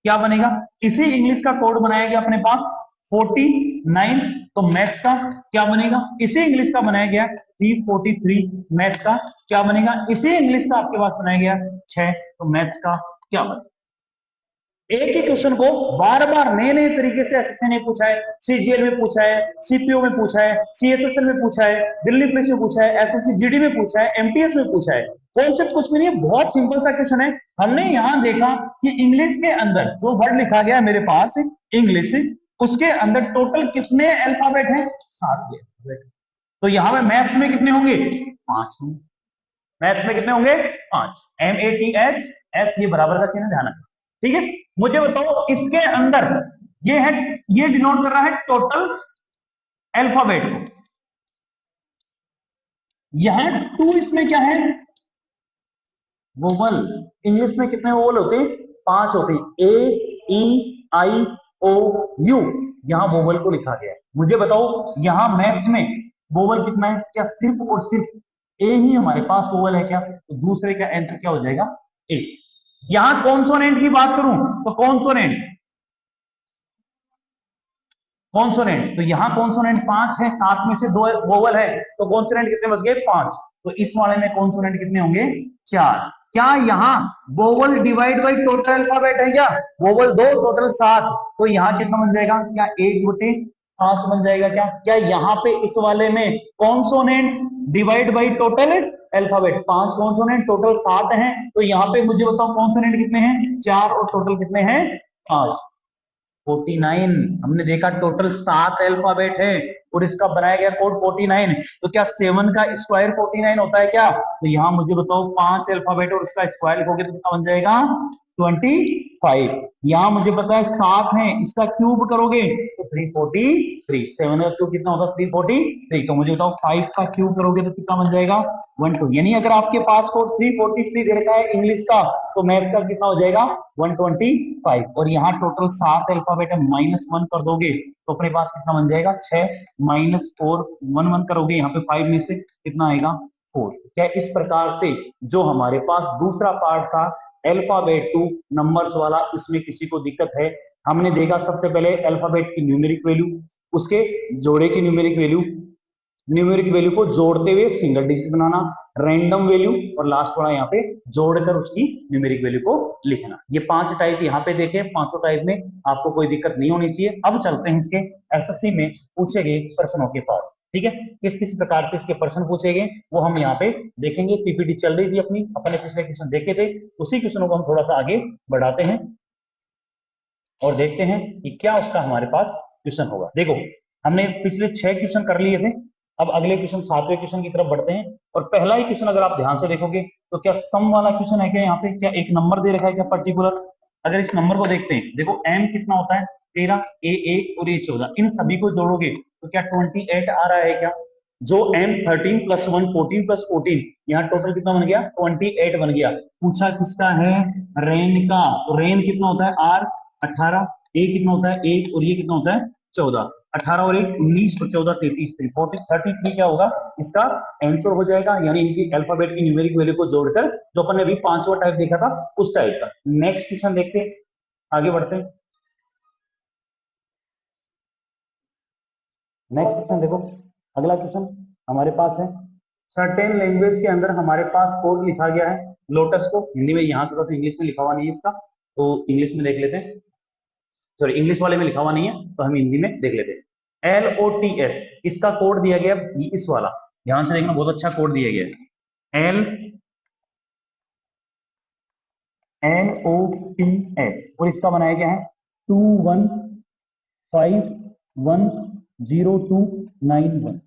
क्या बनेगा। इसी इंग्लिश का कोड बनाया गया अपने पास 49, तो मैथ्स का क्या बनेगा। इसी इंग्लिश का बनाया गया 343, मैथ्स का क्या बनेगा। इसी इंग्लिश का आपके पास बनाया गया 6, तो मैथ्स का क्या बनेगा। एक ही क्वेश्चन को बार बार नए नए तरीके से एसएससी ने पूछा है, सीजीएल में पूछा है, सीपीओ में पूछा है, सीएचएसएल में पूछा है, दिल्ली पुलिस में पूछा है, एसएससी जीडी में पूछा है, एमटीएस में पूछा है। कॉन्सेप्ट कुछ भी नहीं है, बहुत सिंपल सा क्वेश्चन है। हमने यहां देखा कि इंग्लिश के अंदर जो वर्ड लिखा गया मेरे पास इंग्लिश, उसके अंदर टोटल कितने अल्फाबेट हैं, 7 अल्फाबेट। तो यहां पे मैथ्स में कितने होंगे, 5 होंगे। मैथ्स में कितने होंगे, 5। MATH S, ये बराबर का चिन्ह ध्यान रखना, ठीक है। मुझे बताओ इसके अंदर ये है, ये डिनोट कर रहा है टोटल अल्फाबेट को। यहां 2 इसमें क्या है, वोवल। इंग्लिश में कितने वोवल होते हैं, 5 होते हैं, A E I O U, यहां वोवल को लिखा गया है। मुझे बताओ यहां मैथ्स में वोवल कितना है, क्या सिर्फ और सिर्फ ए ही हमारे पास वोवल है क्या, तो दूसरे का आंसर क्या हो जाएगा, ए। यहां कॉन्सोनेंट की बात करूं तो कॉन्सोनेंट, कॉन्सोनेंट तो यहां कॉन्सोनेंट 5 है, 7 में से 2 वोवल है, तो कॉन्सोनेंट कितने बच गए, 5। तो इस वाले में कॉन्सोनेंट कितने होंगे, 4। क्या यहां vowel divide by total alphabet है क्या, वोवल 2 टोटल 7, तो यहां कितना बन जाएगा, क्या 1/5 बन जाएगा क्या। क्या यहां पे इस वाले में consonant divide by total alphabet, 5 consonant total 7 है, तो यहां पे मुझे बताओ कॉन्सोनेंट कितने हैं, 4, और टोटल कितने हैं, 5। 49, हमने देखा टोटल 7 अल्फाबेट है और इसका बनाया गया कोड 49, तो क्या 7 का स्क्वायर 49 होता है क्या, तो यहां मुझे बताओ 5 अल्फाबेट और उसका स्क्वायर लिखोगे तो कितना बन जाएगा, 25। यहां मुझे पता है 7 है, इसका क्यूब करोगे तो 343, 7 का क्यूब कितना होगा, 343। तो मुझे बताओ 5 का क्यूब करोगे तो कितना बन जाएगा, 12। यानी अगर आपके पास कोड 343 दे रखा है इंग्लिश का, तो मैथ्स का कितना हो जाएगा, 125। और यहाँ टोटल 7 अल्फाबेट है, -1 कर दोगे तो अपने पास कितना बन जाएगा, 6, -4, 1 करोगे यहाँ पे 5 में से कितना आएगा, 4। क्या इस प्रकार से जो हमारे पास दूसरा पार्ट था अल्फाबेट 2 नंबर्स वाला, इसमें किसी को दिक्कत है। हमने देखा सबसे पहले अल्फाबेट की न्यूमेरिक वैल्यू, उसके जोड़े की न्यूमेरिक वैल्यू, न्यूमेरिक वैल्यू को जोड़ते हुए सिंगल डिजिट बनाना, रैंडम वैल्यू, और लास्ट वाला यहाँ पे जोड़कर उसकी न्यूमेरिक वैल्यू को लिखना। ये 5 टाइप यहाँ पे देखे, पांचों टाइप में आपको कोई दिक्कत नहीं होनी चाहिए। अब चलते हैं इसके एसएससी में पूछे गए प्रश्नों के पास, ठीक है। किस किस प्रकार से इसके प्रश्न पूछे गए वो हम यहाँ पे देखेंगे। पीपीटी चल रही थी अपनी, अपने पिछले क्वेश्चन देखे थे, उसी क्वेश्चनों को हम थोड़ा सा आगे बढ़ाते हैं और देखते हैं कि क्या उसका हमारे पास क्वेश्चन होगा। देखो हमने पिछले 6 क्वेश्चन कर लिए थे, अब अगले क्वेश्चन 7वें क्वेश्चन की तरफ बढ़ते हैं। और पहला ही क्वेश्चन अगर आप ध्यान से देखोगे तो क्या सम वाला क्वेश्चन है क्या, यहाँ पे क्या एक नंबर दे रखा है क्या पर्टिकुलर। अगर इस नंबर को देखते हैं, देखो m कितना होता है 13, a 1 और a 14, इन सभी को जोड़ोगे तो क्या 28 आ रहा है क्या। जो m 13 + 1 14 + 14, यहाँ टोटल कितना बन गया, 28 बन गया। पूछा किसका है, रेन का, तो रेन कितना होता है r 18, a कितना होता है 1 और ये कितना होता है 14। 18 और 1 19 और 14 33, 33 क्या होगा इसका आंसर हो जाएगा। यानी इनकी अल्फाबेट की न्यूमेरिक वैल्यू को जोड़कर जो अपन ने अभी 5वां टाइप देखा था उस टाइप का। नेक्स्ट क्वेश्चन देखते हैं, आगे बढ़ते हैं। नेक्स्ट क्वेश्चन देखो, अगला क्वेश्चन हमारे पास है, सर्टेन लैंग्वेज के अंदर हमारे पास कोड लिखा गया है लोटस को हिंदी में यहाँ थोड़ा सा इंग्लिश में लिखा हुआ नहीं है इसका, तो इंग्लिश में देख लेते हैं, सॉरी इंग्लिश वाले में लिखा हुआ नहीं है तो हम हिंदी में देख लेते हैं। LOTS इसका कोड दिया गया इस वाला, ध्यान से देखना, बहुत अच्छा कोड दिया गया है। LOTS और इसका बनाया गया है 21510291।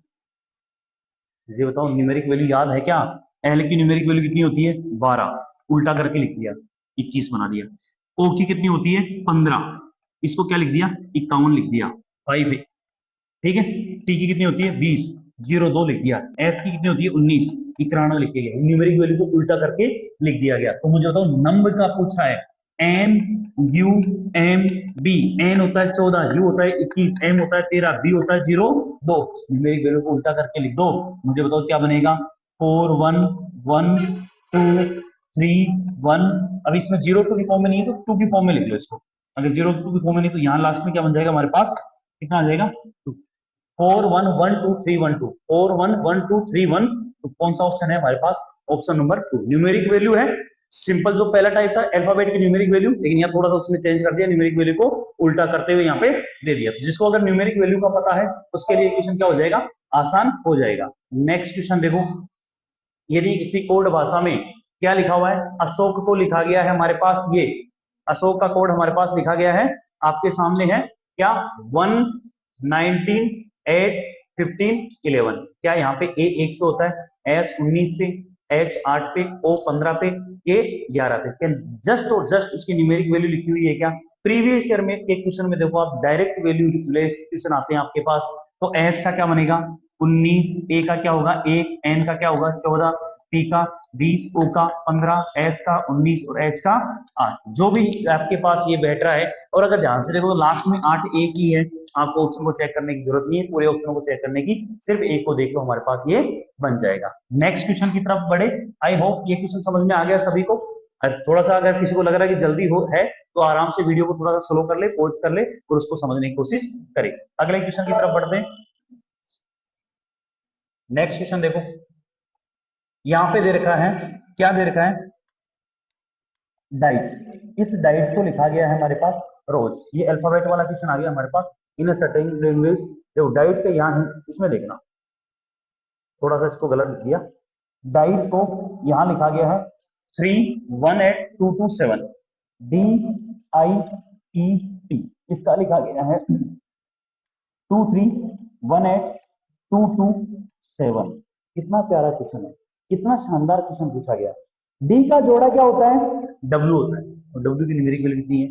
ये बताओ न्यूमेरिक वैल्यू याद है क्या? एल की न्यूमेरिक वैल्यू कितनी होती है? 12, उल्टा करके लिख दिया 21 बना दिया। ओ की कितनी होती है? 15, इसको क्या लिख दिया? 51 लिख दिया 5, ठीक है। टी की कितनी होती है? 20, 02 लिख दिया। एस की कितनी होती है? 19, 91 लिख दिया। न्यूमेरिक वैल्यू को उल्टा करके लिख दिया गया। तो मुझे बताओ नंबर का पूछा है, N U M B. N होता है 14, यू होता है 21, एम होता है 13, बी होता है 02। न्यूमेरिक वैल्यू को उल्टा करके लिख दो, मुझे बताओ क्या बनेगा? 4 1 1 2 3 1। अब इसमें 02 की फॉर्म में नहीं है तो 2 की फॉर्म में लिख लो इसको। अगर 02 की फॉर्म में नहीं तो यहाँ लास्ट में क्या बन जाएगा हमारे पास? कितना आ जाएगा? 4 1 1 2 3 1 2, 4 1 1 2 3 1। तो कौन सा ऑप्शन है हमारे पास? Option number 2। न्यूमेरिक वैल्यू है सिंपल, जो पहला टाइप था अल्फाबेट की न्यूमेरिक वैल्यू, लेकिन यहाँ थोड़ा सा उसने चेंज कर दिया, न्यूमेरिक वैल्यू को उल्टा करते हुए यहाँ पे दे दिया। तो जिसको अगर न्यूमेरिक वैल्यू का पता है उसके लिए क्वेश्चन क्या हो जाएगा? आसान हो जाएगा। नेक्स्ट क्वेश्चन देखो, यदि किसी कोड भाषा में क्या लिखा हुआ है? अशोक को लिखा गया है हमारे पास, ये अशोक का कोड हमारे पास लिखा गया है, आपके सामने है क्या? 1 19 8 15 11। क्या यहाँ पे ए 1 पे होता है, एस 19 पे, एच 8 पे, ओ 15 पे, के 11 पे? क्या जस्ट और जस्ट उसकी न्यूमेरिक वैल्यू लिखी हुई है क्या? प्रीवियस ईयर में एक क्वेश्चन में देखो आप, डायरेक्ट वैल्यू क्वेश्चन आते हैं आपके पास। तो एस का क्या बनेगा? 19, ए का क्या होगा? 1, एन का क्या होगा? 14, पी का 20, ओ का 15, एस का 19 और एच का 8। जो भी आपके पास ये बैठ रहा है, और अगर ध्यान से देखो तो लास्ट में 8 एक ही है, आपको ऑप्शन को चेक करने की जरूरत नहीं है, पूरे ऑप्शन को चेक करने की, सिर्फ एक को देख लो, हमारे पास ये बन जाएगा। नेक्स्ट क्वेश्चन की तरफ बढ़े। आई होप ये क्वेश्चन समझ में आ गया सभी को। थोड़ा सा अगर किसी को लग रहा है कि जल्दी हो है तो आराम से वीडियो को थोड़ा सा स्लो कर ले, पॉज कर ले और उसको समझने की कोशिश करे। अगले क्वेश्चन की तरफ बढ़ते हैं। नेक्स्ट क्वेश्चन देखो, यहां पे दे रखा है, क्या दे रखा है? डाइट। इस डाइट को लिखा गया है हमारे पास रोज। ये अल्फाबेट वाला क्वेश्चन आ गया हमारे पास। इन अ सर्टेन लैंग्वेज, देखो डाइट के यहाँ इसमें देखना, थोड़ा सा इसको गलत लिख दिया। डाइट को यहां लिखा गया है 318227, DIET। इसका लिखा गया है 2318227। कितना प्यारा क्वेश्चन है, कितना शानदार क्वेश्चन पूछा गया। डी का जोड़ा क्या होता है? डब्ल्यू होता है। और डब्ल्यू की न्यूमेरिक वैल्यू कितनी है?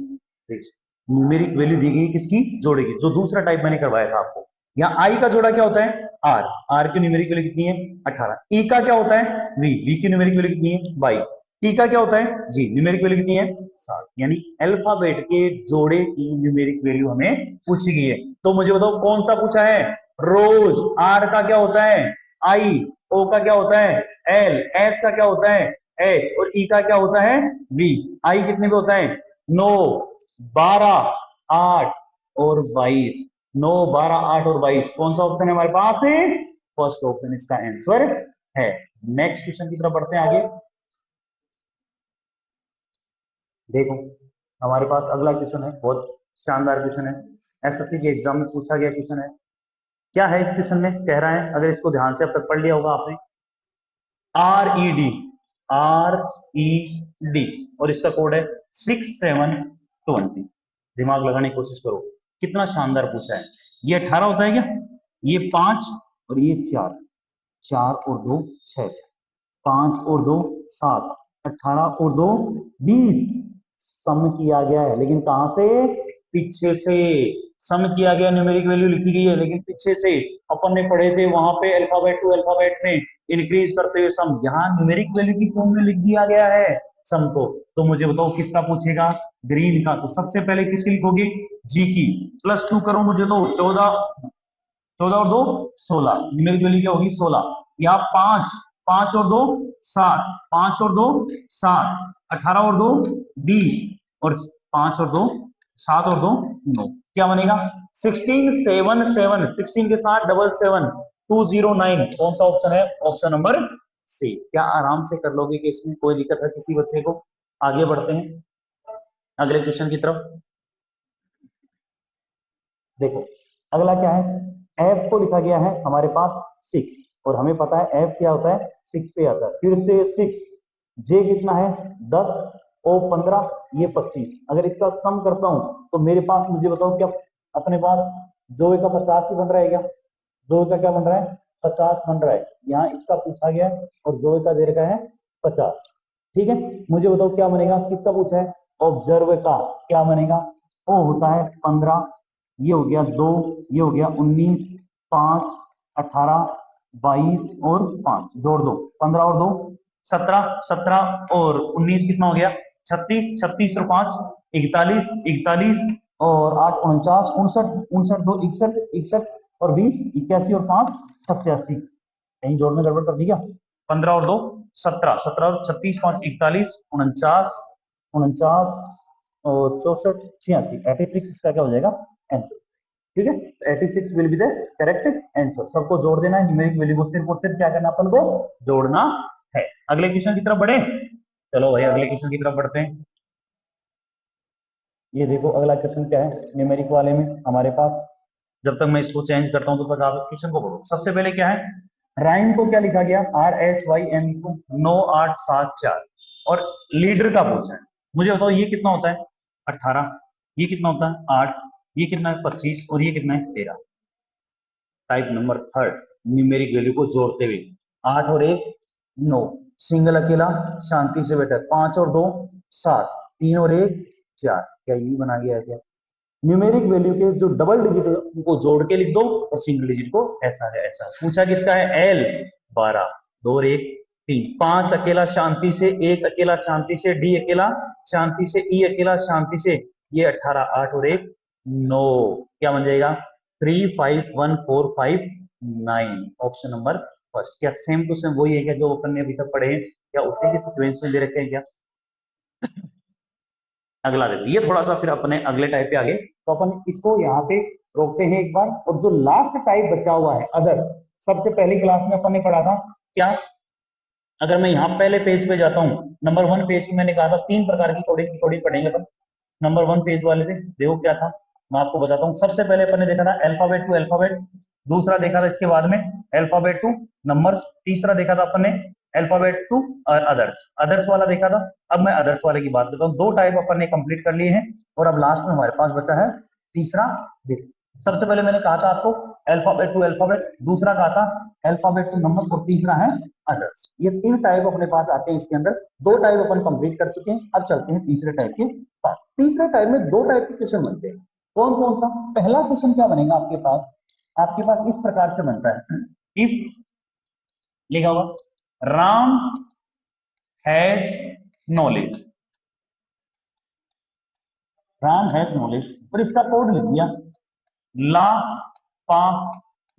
न्यूमेरिक वैल्यू दी गई किसकी? जोड़े की, जो दूसरा टाइप मैंने करवाया था आपको। यहाँ आई का जोड़ा क्या होता है? आर। आर की न्यूमेरिक वैल्यू कितनी है? 18। ई का क्या होता है? वी। वी की न्यूमेरिक वैल्यू कितनी है? 22। टी का क्या होता है? जी। न्यूमेरिक वैल्यू कितनी है? 7। यानी अल्फाबेट के जोड़े की न्यूमेरिक वैल्यू हमें पूछी गई है। तो मुझे बताओ कौन सा पूछा है? रोज। आर का क्या होता है? आई। ओ का क्या होता है? एल। एस का क्या होता है? एच। और ई का क्या होता है? वी। आई कितने पे होता है? 9, 12, 8 और 22। 9, 12, 8 और 22। कौन सा ऑप्शन है हमारे पास? फर्स्ट ऑप्शन इसका आंसर है। नेक्स्ट क्वेश्चन की तरफ बढ़ते हैं आगे। देखो हमारे पास अगला क्वेश्चन है, बहुत शानदार क्वेश्चन है, एसएससी के एग्जाम में पूछा गया क्वेश्चन है। क्या है इस क्वेश्चन में? कह रहा है, अगर इसको ध्यान से अब तक पढ़ लिया होगा आपने, RED, RED और इसका कोड है 6720। दिमाग लगाने की कोशिश करो, कितना शानदार पूछा है। ये 18 होता है क्या? ये 5 और ये 4, 4 और 2 6, 5 और 2 7, 18 और 2 20। सम किया गया है, लेकिन कहां से? पीछे से सम किया गया। न्यूमेरिक वैल्यू लिखी गई है लेकिन पीछे से। अपन ने पढ़े थे वहां पे अल्फाबेट टू अल्फाबेट में इंक्रीज करते हुए सम, यहाँ न्यूमेरिक वैल्यू की फॉर्म में लिख दिया गया है सम को। तो मुझे बताओ किसका पूछेगा? ग्रीन का। तो सबसे पहले किसकी लिखोगे? जी की। +2 करो मुझे तो 14, 14 और 2 16। न्यूमेरिक वैल्यू क्या होगी? 16। यहाँ 5, 5 और 2 7, 5 और 2 7, 18 और 2 20 और 5 और 2 7 और 2 9। क्या बनेगा? 16 7 7, 16 के साथ 7 7 209। कौन सा ऑप्शन है? ऑप्शन नंबर से। क्या आराम से कर लोगे कि इसमें कोई दिक्कत है किसी बच्चे को? आगे बढ़ते हैं अगले क्वेश्चन की तरफ। देखो अगला क्या है, एफ को लिखा गया है हमारे पास 6 और हमें पता है एफ क्या होता है 6 पे आता है। फिर से 6, जे कितना है 10, ओ 15, ये 25। अगर इसका सम करता हूं तो मेरे पास, मुझे बताओ क्या अपने पास जोए का 50 ही बन रहा है क्या? जोए का क्या बन रहा है 50 बन रहा है। यहाँ इसका पूछा गया है और जोए का दे रखा है 50। ठीक है, मुझे बताओ क्या बनेगा, किसका पूछा है ऑब्जर्व का, क्या बनेगा? ओ होता है 15, ये हो गया 2, ये हो गया 19, 5, 18, 22 और 5 जोड़ दो, 15 और 2 17, 17 और 19 कितना हो गया 36, 36 और 5 41, 41 और 8 49, 59, 59 2 61, 61 और 20 81 और 5 87। कहीं जोड़ में गड़बड़ कर दी क्या? 15 और 2 17, 17 और 36 5 41 49, 49 और 64 86, 86 इसका क्या हो जाएगा आंसर। ठीक है, 86 will be the correct answer. सबको जोड़ देना है, न्यूमेरिक वैल्यू को सिर्फ और सिर्फ क्या करना अपन को जोड़ना है। अगले क्वेश्चन की तरफ बढ़े, चलो भाई अगले क्वेश्चन की तरफ बढ़ते हैं। ये देखो अगला क्वेश्चन क्या है न्यूमेरिक वाले में हमारे पास। जब तक मैं इसको चेंज करता हूं तो तक आप क्वेश्चन को पढ़ो। सबसे पहले क्या है, राइम को क्या लिखा गया RHYM को 9 8 7 4 और लीडर का पूछा है। मुझे बताओ ये कितना होता है 18, ये कितना होता है 8, ये कितना है 25 और ये कितना है 13। Type number third, numeric value को जोड़ते हुए 8 और 1 9, सिंगल अकेला शांति से बेटर 5 और 2 7, 3 और 1 4। क्या ये बना गया है क्या? न्यूमेरिक वैल्यू के जो डबल डिजिट है उनको जोड़ के लिख दो और सिंगल डिजिट को ऐसा है ऐसा। पूछा किसका है L 12, 2 और 1 3, 5 अकेला शांति से, 1 अकेला शांति से, D अकेला शांति से, E अकेला शांति से, ये 18 8 और 1 9। क्या बन जाएगा 3 5 1 4 5 9। Option number first. क्या सेम टू सेम वही है क्या जो अपन ने अभी तक पढ़े हैं? क्या उसी के सीक्वेंस में दे रखे हैं क्या? अगला देखो, ये थोड़ा सा फिर अपने अगले टाइप पे आगे, तो अपन इसको यहाँ पे रोकते हैं एक बार। और जो लास्ट टाइप बचा हुआ है अदर्स, सबसे पहली क्लास में अपन ने पढ़ा था क्या? अगर मैं यहाँ पहले पेज पे जाता हूँ, नंबर 1 पेज में मैंने कहा था 3 प्रकार की कोडिंग कोडिंग पढ़ेंगे अपन। नंबर 1 पेज वाले थे, देखो क्या था मैं आपको बताता हूँ। सबसे पहले अपन ने देखा था अल्फाबेट टू अल्फाबेट, दूसरा देखा था इसके बाद में अल्फाबेट टू नंबर्स, तीसरा देखा था अपन ने अल्फाबेट टू अदर्स, अदर्स वाला देखा था। अब मैं अदर्स वाले की बात करता हूँ। 2 टाइप अपन ने कंप्लीट कर लिए हैं और अब लास्ट में हमारे पास बचा है तीसरा। देखो सबसे पहले मैंने कहा था आपको अल्फाबेट टू अल्फाबेट, दूसरा कहा था अल्फाबेट टू नंबर और तीसरा है अदर्स। ये 3 टाइप अपने पास आते हैं इसके अंदर। 2 टाइप अपन कंप्लीट कर चुके हैं, अब चलते हैं तीसरे टाइप के पास। तीसरे टाइप में 2 टाइप के क्वेश्चन बनते हैं। कौन कौन सा? पहला क्वेश्चन क्या बनेगा आपके पास? आपके पास इस प्रकार से बनता है, इफ लिखा हुआ Ram has knowledge, Ram has knowledge और इसका कोड लिख दिया ला पा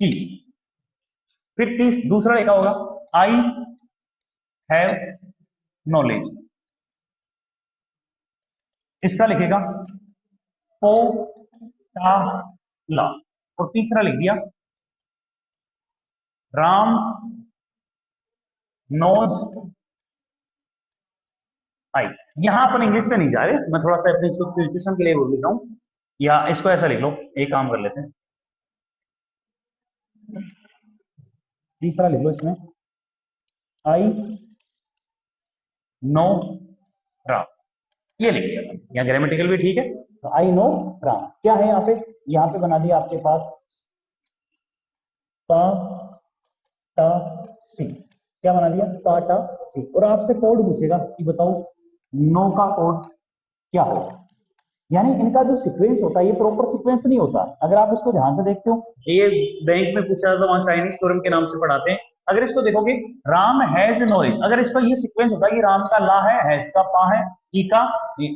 की। फिर दूसरा लिखा होगा आई हैव नॉलेज, इसका लिखेगा पो टा ला और तीसरा लिख दिया राम नोज आई। यहां अपन इंग्लिश में नहीं जा रहे, मैं थोड़ा सा अपने इसको क्वेश्चन के लिए बोल देता हूं, या इसको ऐसा लिख लो, एक काम कर लेते हैं, तीसरा लिख लो इसमें आई नो राम, ये लिख दिया। यहाँ ग्रामेटिकल भी ठीक है, तो आई नो राम क्या है यहाँ पे बना दिया आपके पास पा टा सी। क्या बना दिया पा टा सी। और आपसे कोड पूछेगा कि बताओ नो का कोड क्या होगा। यानी इनका जो सीक्वेंस होता है ये प्रॉपर सीक्वेंस नहीं होता। अगर आप इसको ध्यान से देखते हो, ये बैंक में पूछा था, वहां चाइनीज थ्योरम के नाम से पढ़ाते हैं। अगर इसको देखोगे राम हैज नॉलेज, अगर इसका ये सीक्वेंस होता है, ये राम का ला है, हैज का पा है, की का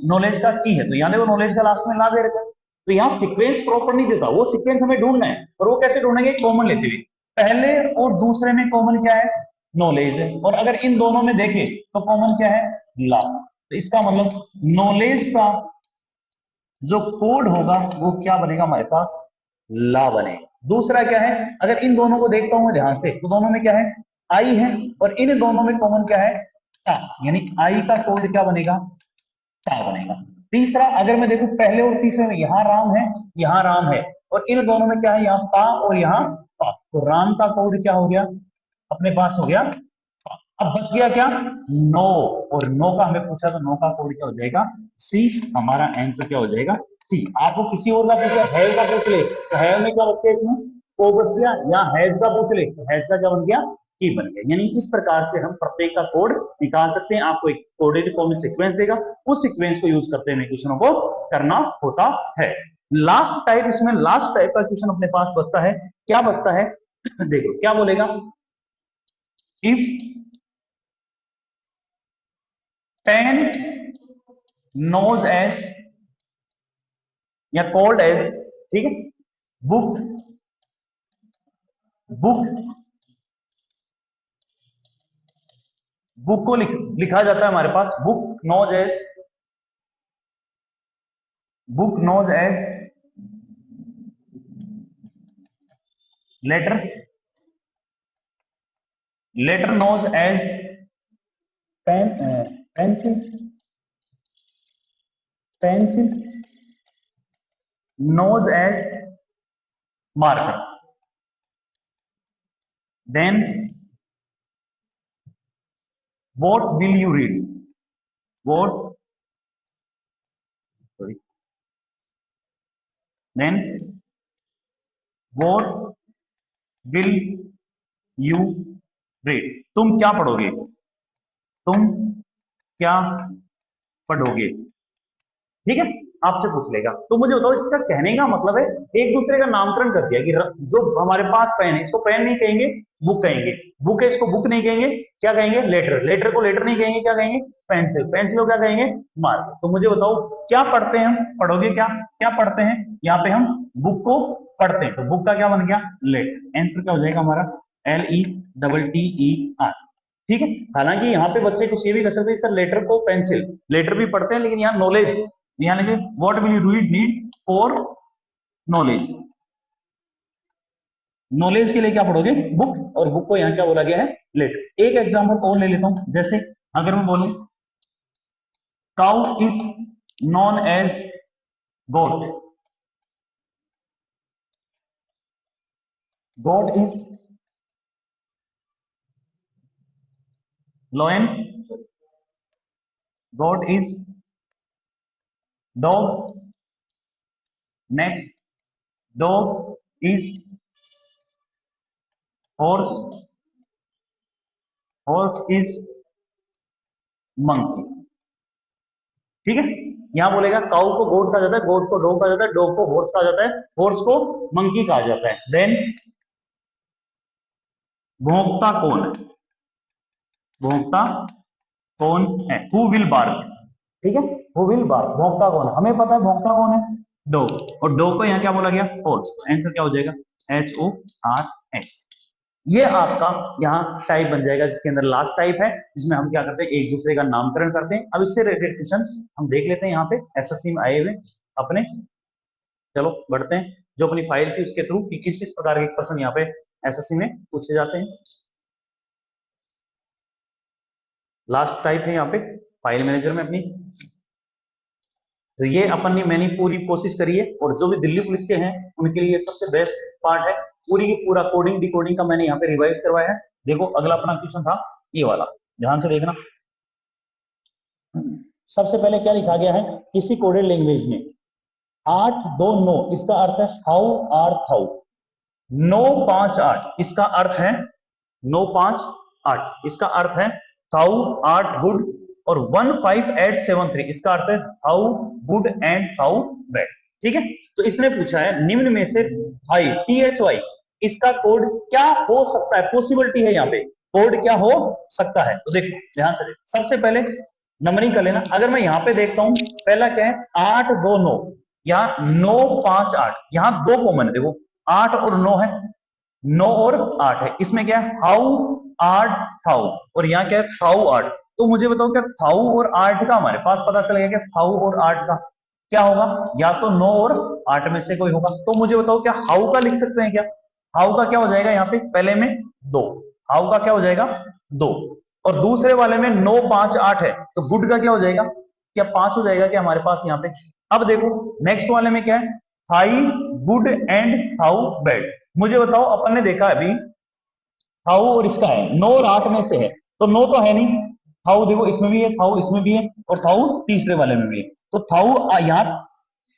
नॉलेज का की है, तो यहाँ देखो नॉलेज का लास्ट में ला दे रखा है। तो यहाँ सीक्वेंस प्रॉपर नहीं देता, वो सीक्वेंस हमें ढूंढना है। और वो कैसे ढूंढेंगे? कॉमन लेते हुए। पहले और दूसरे में कॉमन क्या है? नॉलेज है। और अगर इन दोनों में देखें तो कॉमन क्या है? ला। तो इसका मतलब नॉलेज का जो कोड होगा वो क्या बनेगा हमारे पास? ला बनेगा। दूसरा क्या है? अगर इन दोनों को देखता हूं मैं ध्यान से, तो दोनों में क्या है? आई है, और इन दोनों में कॉमन क्या है, टा, यानी आई का कोड क्या बनेगा, टा बनेगा। तीसरा, अगर मैं देखूं पहले और तीसरे में, यहां राम है, यहां राम है, और इन दोनों में क्या है, यहाँ पा और यहाँ पा, तो राम का कोड क्या हो गया, अपने पास हो गया पा। अब बच गया क्या, नो, और नो का हमें पूछा तो नो का कोड क्या हो जाएगा, सी, हमारा आंसर क्या हो जाएगा, सी। आपको किसी और का पूछा, हैव का पूछ ले तो हैव में क्या बच गया, इसमें को बच गया, या हैज का पूछ ले तो हैज का क्या बन गया, की बन गया। यानी इस प्रकार से हम प्रत्येक का कोड निकाल सकते हैं। आपको एक कोडेड फॉर्म में सीक्वेंस देगा, उस सीक्वेंस को यूज करते हुए क्वेश्चनों को करना होता है। लास्ट टाइप, इसमें लास्ट टाइप का क्वेश्चन अपने पास बचता है, क्या बचता है देखो क्या बोलेगा, इफ 10 नोज एज या कॉल्ड एज, ठीक है, बुक, बुक, बुक को लिखा जाता है हमारे पास, book knows as, book knows as letter, letter knows as pen, pencil, pencil knows as marker, then what will you read, what, sorry, then what will you read, तुम क्या पढ़ोगे, तुम क्या पढ़ोगे, ठीक है, आपसे पूछ लेगा। तो मुझे बताओ, इसका कहने का मतलब है एक दूसरे का नामकरण कर दिया कि जो हमारे पास पेन है इसको पेन नहीं कहेंगे, बुक कहेंगे, बुक है इसको बुक नहीं कहेंगे, क्या कहेंगे, लेटर, लेटर को लेटर नहीं कहेंगे, क्या कहेंगे, पेंसिल, पेंसिल को क्या कहेंगे, मार्कर। तो मुझे बताओ क्या पढ़ते हैं हम, पढ़ोगे क्या, क्या पढ़ते हैं, यहाँ पे हम बुक को पढ़ते हैं, तो बुक का क्या बन गया, लेटर, आंसर क्या हो जाएगा हमारा, LETTER, ठीक है। हालांकि यहाँ पे बच्चे कुछ ये भी कर सकते हैं, सर लेटर को पेंसिल, लेटर भी पढ़ते हैं, लेकिन यहाँ नॉलेज, यहाँ लिखे what will you read need for knowledge, knowledge के लिए क्या पढ़ोगे, बुक, और बुक को यहाँ क्या बोला गया है, लेटर। एक एग्जांपल और ले लेता हूं, जैसे अगर मैं बोलूं cow is known as goat, goat is loin, goat is dog, next dog is horse, horse is monkey, ठीक है। यहां बोलेगा काउ को गोट कहा जाता है, गोट को डॉग कहा जाता है, डॉग को हॉर्स कहा जाता है, हॉर्स को मंकी कहा जाता है। देन भोंकता कौन है, भोंकता कौन है, हु विल बार्क, ठीक है, हु विल बार्क, भोंकता कौन है, हमें पता है भोंकता कौन है, डॉग, और डॉग को यहाँ क्या बोला गया, हॉर्स, तो आंसर क्या हो जाएगा, HORS। ये आपका यहाँ टाइप बन जाएगा, जिसके अंदर लास्ट टाइप है, जिसमें हम क्या करते हैं, एक दूसरे का नामकरण करते हैं। अब इससे रिलेटेड क्वेश्चन हम देख लेते हैं, यहाँ पे SSC में आए हुए अपने, चलो बढ़ते हैं, जो अपनी फाइल थी उसके थ्रू कि किस किस प्रकार के क्वेश्चन यहाँ पे SSC में पूछे जाते हैं। लास्ट टाइप है यहाँ पे फाइल मैनेजर में अपनी, तो ये अपन ने, मैंने पूरी कोशिश करी है, और जो भी दिल्ली पुलिस के हैं उनके लिए सबसे बेस्ट पार्ट है, पूरी की पूरा कोडिंग डिकोडिंग का मैंने यहाँ पे रिवाइज करवाया है। देखो अगला अपना क्वेश्चन था ये वाला, ध्यान से देखना। सबसे पहले क्या लिखा गया है, किसी कोडेड लैंग्वेज में 8 2 9, इसका अर्थ है हाउ आर थाउ, 9 5 8 इसका अर्थ है 9 5 8 इसका अर्थ है थाउ 8 गुड, और 1 5 8 7 3 इसका अर्थ है how good and how bad, ठीक है। तो इसने पूछा है निम्न में से भाई THY इसका कोड क्या हो सकता है, पॉसिबिलिटी है यहाँ पे, कोड क्या हो सकता है। तो देखो ध्यान से देखो, सबसे पहले नंबरिंग कर लेना। अगर मैं यहाँ पे देखता हूं, पहला क्या है 8 2 9, यहाँ 9 5 8, यहाँ दो कॉमन है, देखो 8 और 9 है, 9 और 8 है, इसमें क्या है हाउ 8 थाउ, और यहाँ क्या है थाउ 8। तो मुझे बताओ क्या थाउ और 8 का हमारे पास पता चलेगा, क्या थाउ और 8 का क्या होगा, या तो 9 और 8 में से कोई होगा। तो मुझे बताओ क्या हाउ का लिख सकते हैं क्या, हाउ का क्या हो जाएगा यहाँ पे, पहले में 2, हाउ का क्या हो जाएगा 2, और दूसरे वाले में 9 5 8 है, तो गुड का क्या हो जाएगा, क्या 5 हो जाएगा क्या हमारे पास यहाँ पे। अब देखो नेक्स्ट वाले में क्या है, थाई गुड एंड थाउ बैड। मुझे बताओ, अपन ने देखा अभी थाउ और इसका है 9 और 8 में से है, तो 9 तो है नहीं, थाउ देखो इसमें भी है, थाउ इसमें भी है, और थाउ तीसरे वाले में भी है, तो थाउ यहाँ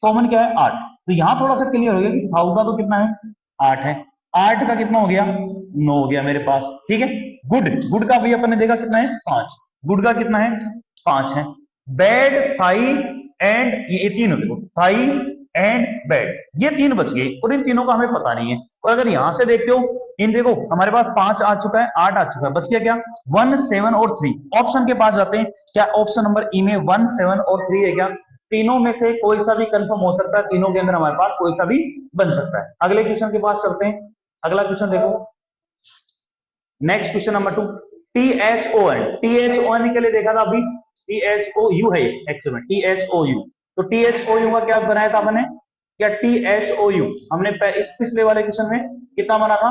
कॉमन क्या है 8, तो यहां थोड़ा सा क्लियर हो गया कि थाउ का तो कितना है 8 है, 8 का कितना हो गया 9 हो गया मेरे पास, ठीक है। गुड, गुड का भी अपन ने देखा कितना है 5, गुड का कितना है 5 है। बैड थाई एंड ये तीन देखो, थाई एंड बैड, ये तीन बच गए और इन तीनों का हमें पता नहीं है। और अगर यहां से देखते हो, इन देखो हमारे पास 5 आ चुका है, 8 आ चुका है, बच गया क्या 1 7 और 3। ऑप्शन के पास जाते हैं, क्या ऑप्शन नंबर ई में 1 7 और 3 है क्या, तीनों में से कोई सा भी कंफर्म हो सकता है, तीनों के अंदर हमारे पास कोई सा भी बन सकता है। अगले क्वेश्चन के पास चलते हैं, अगला क्वेश्चन देखो, next question number 2, THON, THON के लिए देखा था अभी, THOU है एक्चुअल में THOU, तो THOU का क्या बनाया था हमने, क्या THOU हमने इस पिछले वाले क्वेश्चन में कितना बना था,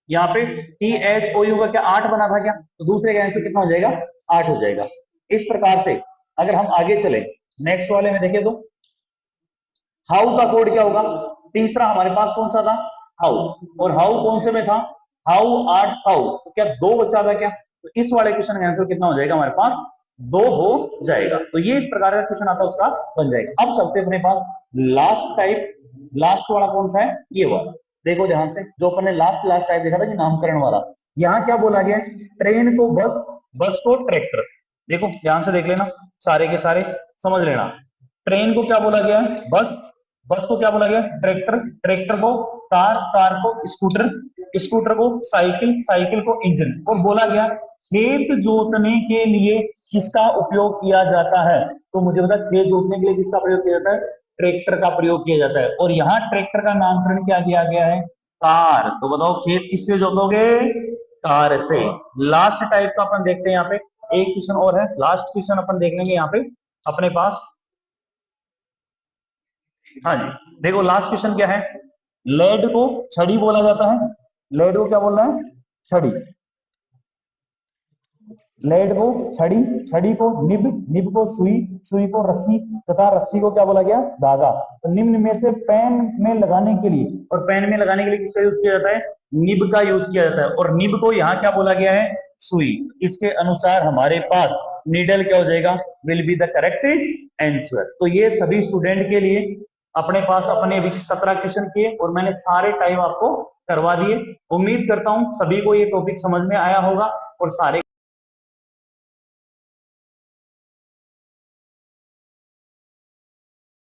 यहाँ पे THOU का क्या 8 बना था क्या, तो दूसरे का आंसर कितना हो जाएगा 8 हो जाएगा। इस प्रकार से अगर हम आगे चले नेक्स्ट वाले में देखें तो हाउ का कोड क्या होगा, तीसरा हमारे पास कौन सा था हाउ, और हाउ कौन से में था, हाउ 8 हाउ, तो क्या 2 बचा था क्या, तो इस वाले क्वेश्चन का आंसर कितना हो जाएगा हमारे पास 2 हो जाएगा। तो ये इस प्रकार का क्वेश्चन आता है उसका बन जाएगा। अब चलते अपने पास लास्ट टाइप, लास्ट वाला कौन सा है, ये वाला देखो ध्यान से, जो अपन ने लास्ट टाइप देखा था कि नामकरण वाला, यहाँ क्या बोला गया, ट्रेन को बस, बस को ट्रैक्टर, देखो ध्यान से देख लेना, सारे के सारे समझ लेना। ट्रेन को क्या बोला गया है बस, बस को क्या बोला गया ट्रैक्टर, ट्रैक्टर को कार, कार को स्कूटर, स्कूटर को साइकिल, साइकिल को इंजन, और बोला गया खेत जोतने के लिए किसका उपयोग किया जाता है, तो मुझे बता खेत जोतने के लिए किसका प्रयोग किया जाता है, ट्रैक्टर का प्रयोग किया जाता है। और यहाँ ट्रैक्टर का नामकरण क्या किया गया है कार, तो बताओ खेत किससे जोतोगे कार से। लास्ट टाइप का अपन देखते हैं यहाँ पे, एक क्वेश्चन और है, लास्ट क्वेश्चन अपन देख लेंगे यहाँ पे अपने पास। हाँ जी, देखो लास्ट क्वेश्चन क्या है, लेड को छड़ी बोला जाता है, लेड को क्या बोल रहा है छड़ी, लेड को छड़ी, छड़ी को निब, निब को सुई, सुई को रस्सी, तथा रस्सी को क्या बोला गया धागा। तो निम्न में से पेन में लगाने के लिए, और पेन में लगाने के लिए किसका यूज किया जाता है, निब का यूज किया जाता है, और निब को यहाँ क्या बोला गया है सुई। इसके अनुसार हमारे पास नीडल क्या हो जाएगा, will be the correct answer. तो ये सभी स्टूडेंट के लिए अपने पास अपने अभी 17 क्वेश्चन किए और मैंने सारे टाइम आपको करवा दिए। उम्मीद करता हूं सभी को ये टॉपिक समझ में आया होगा और सारे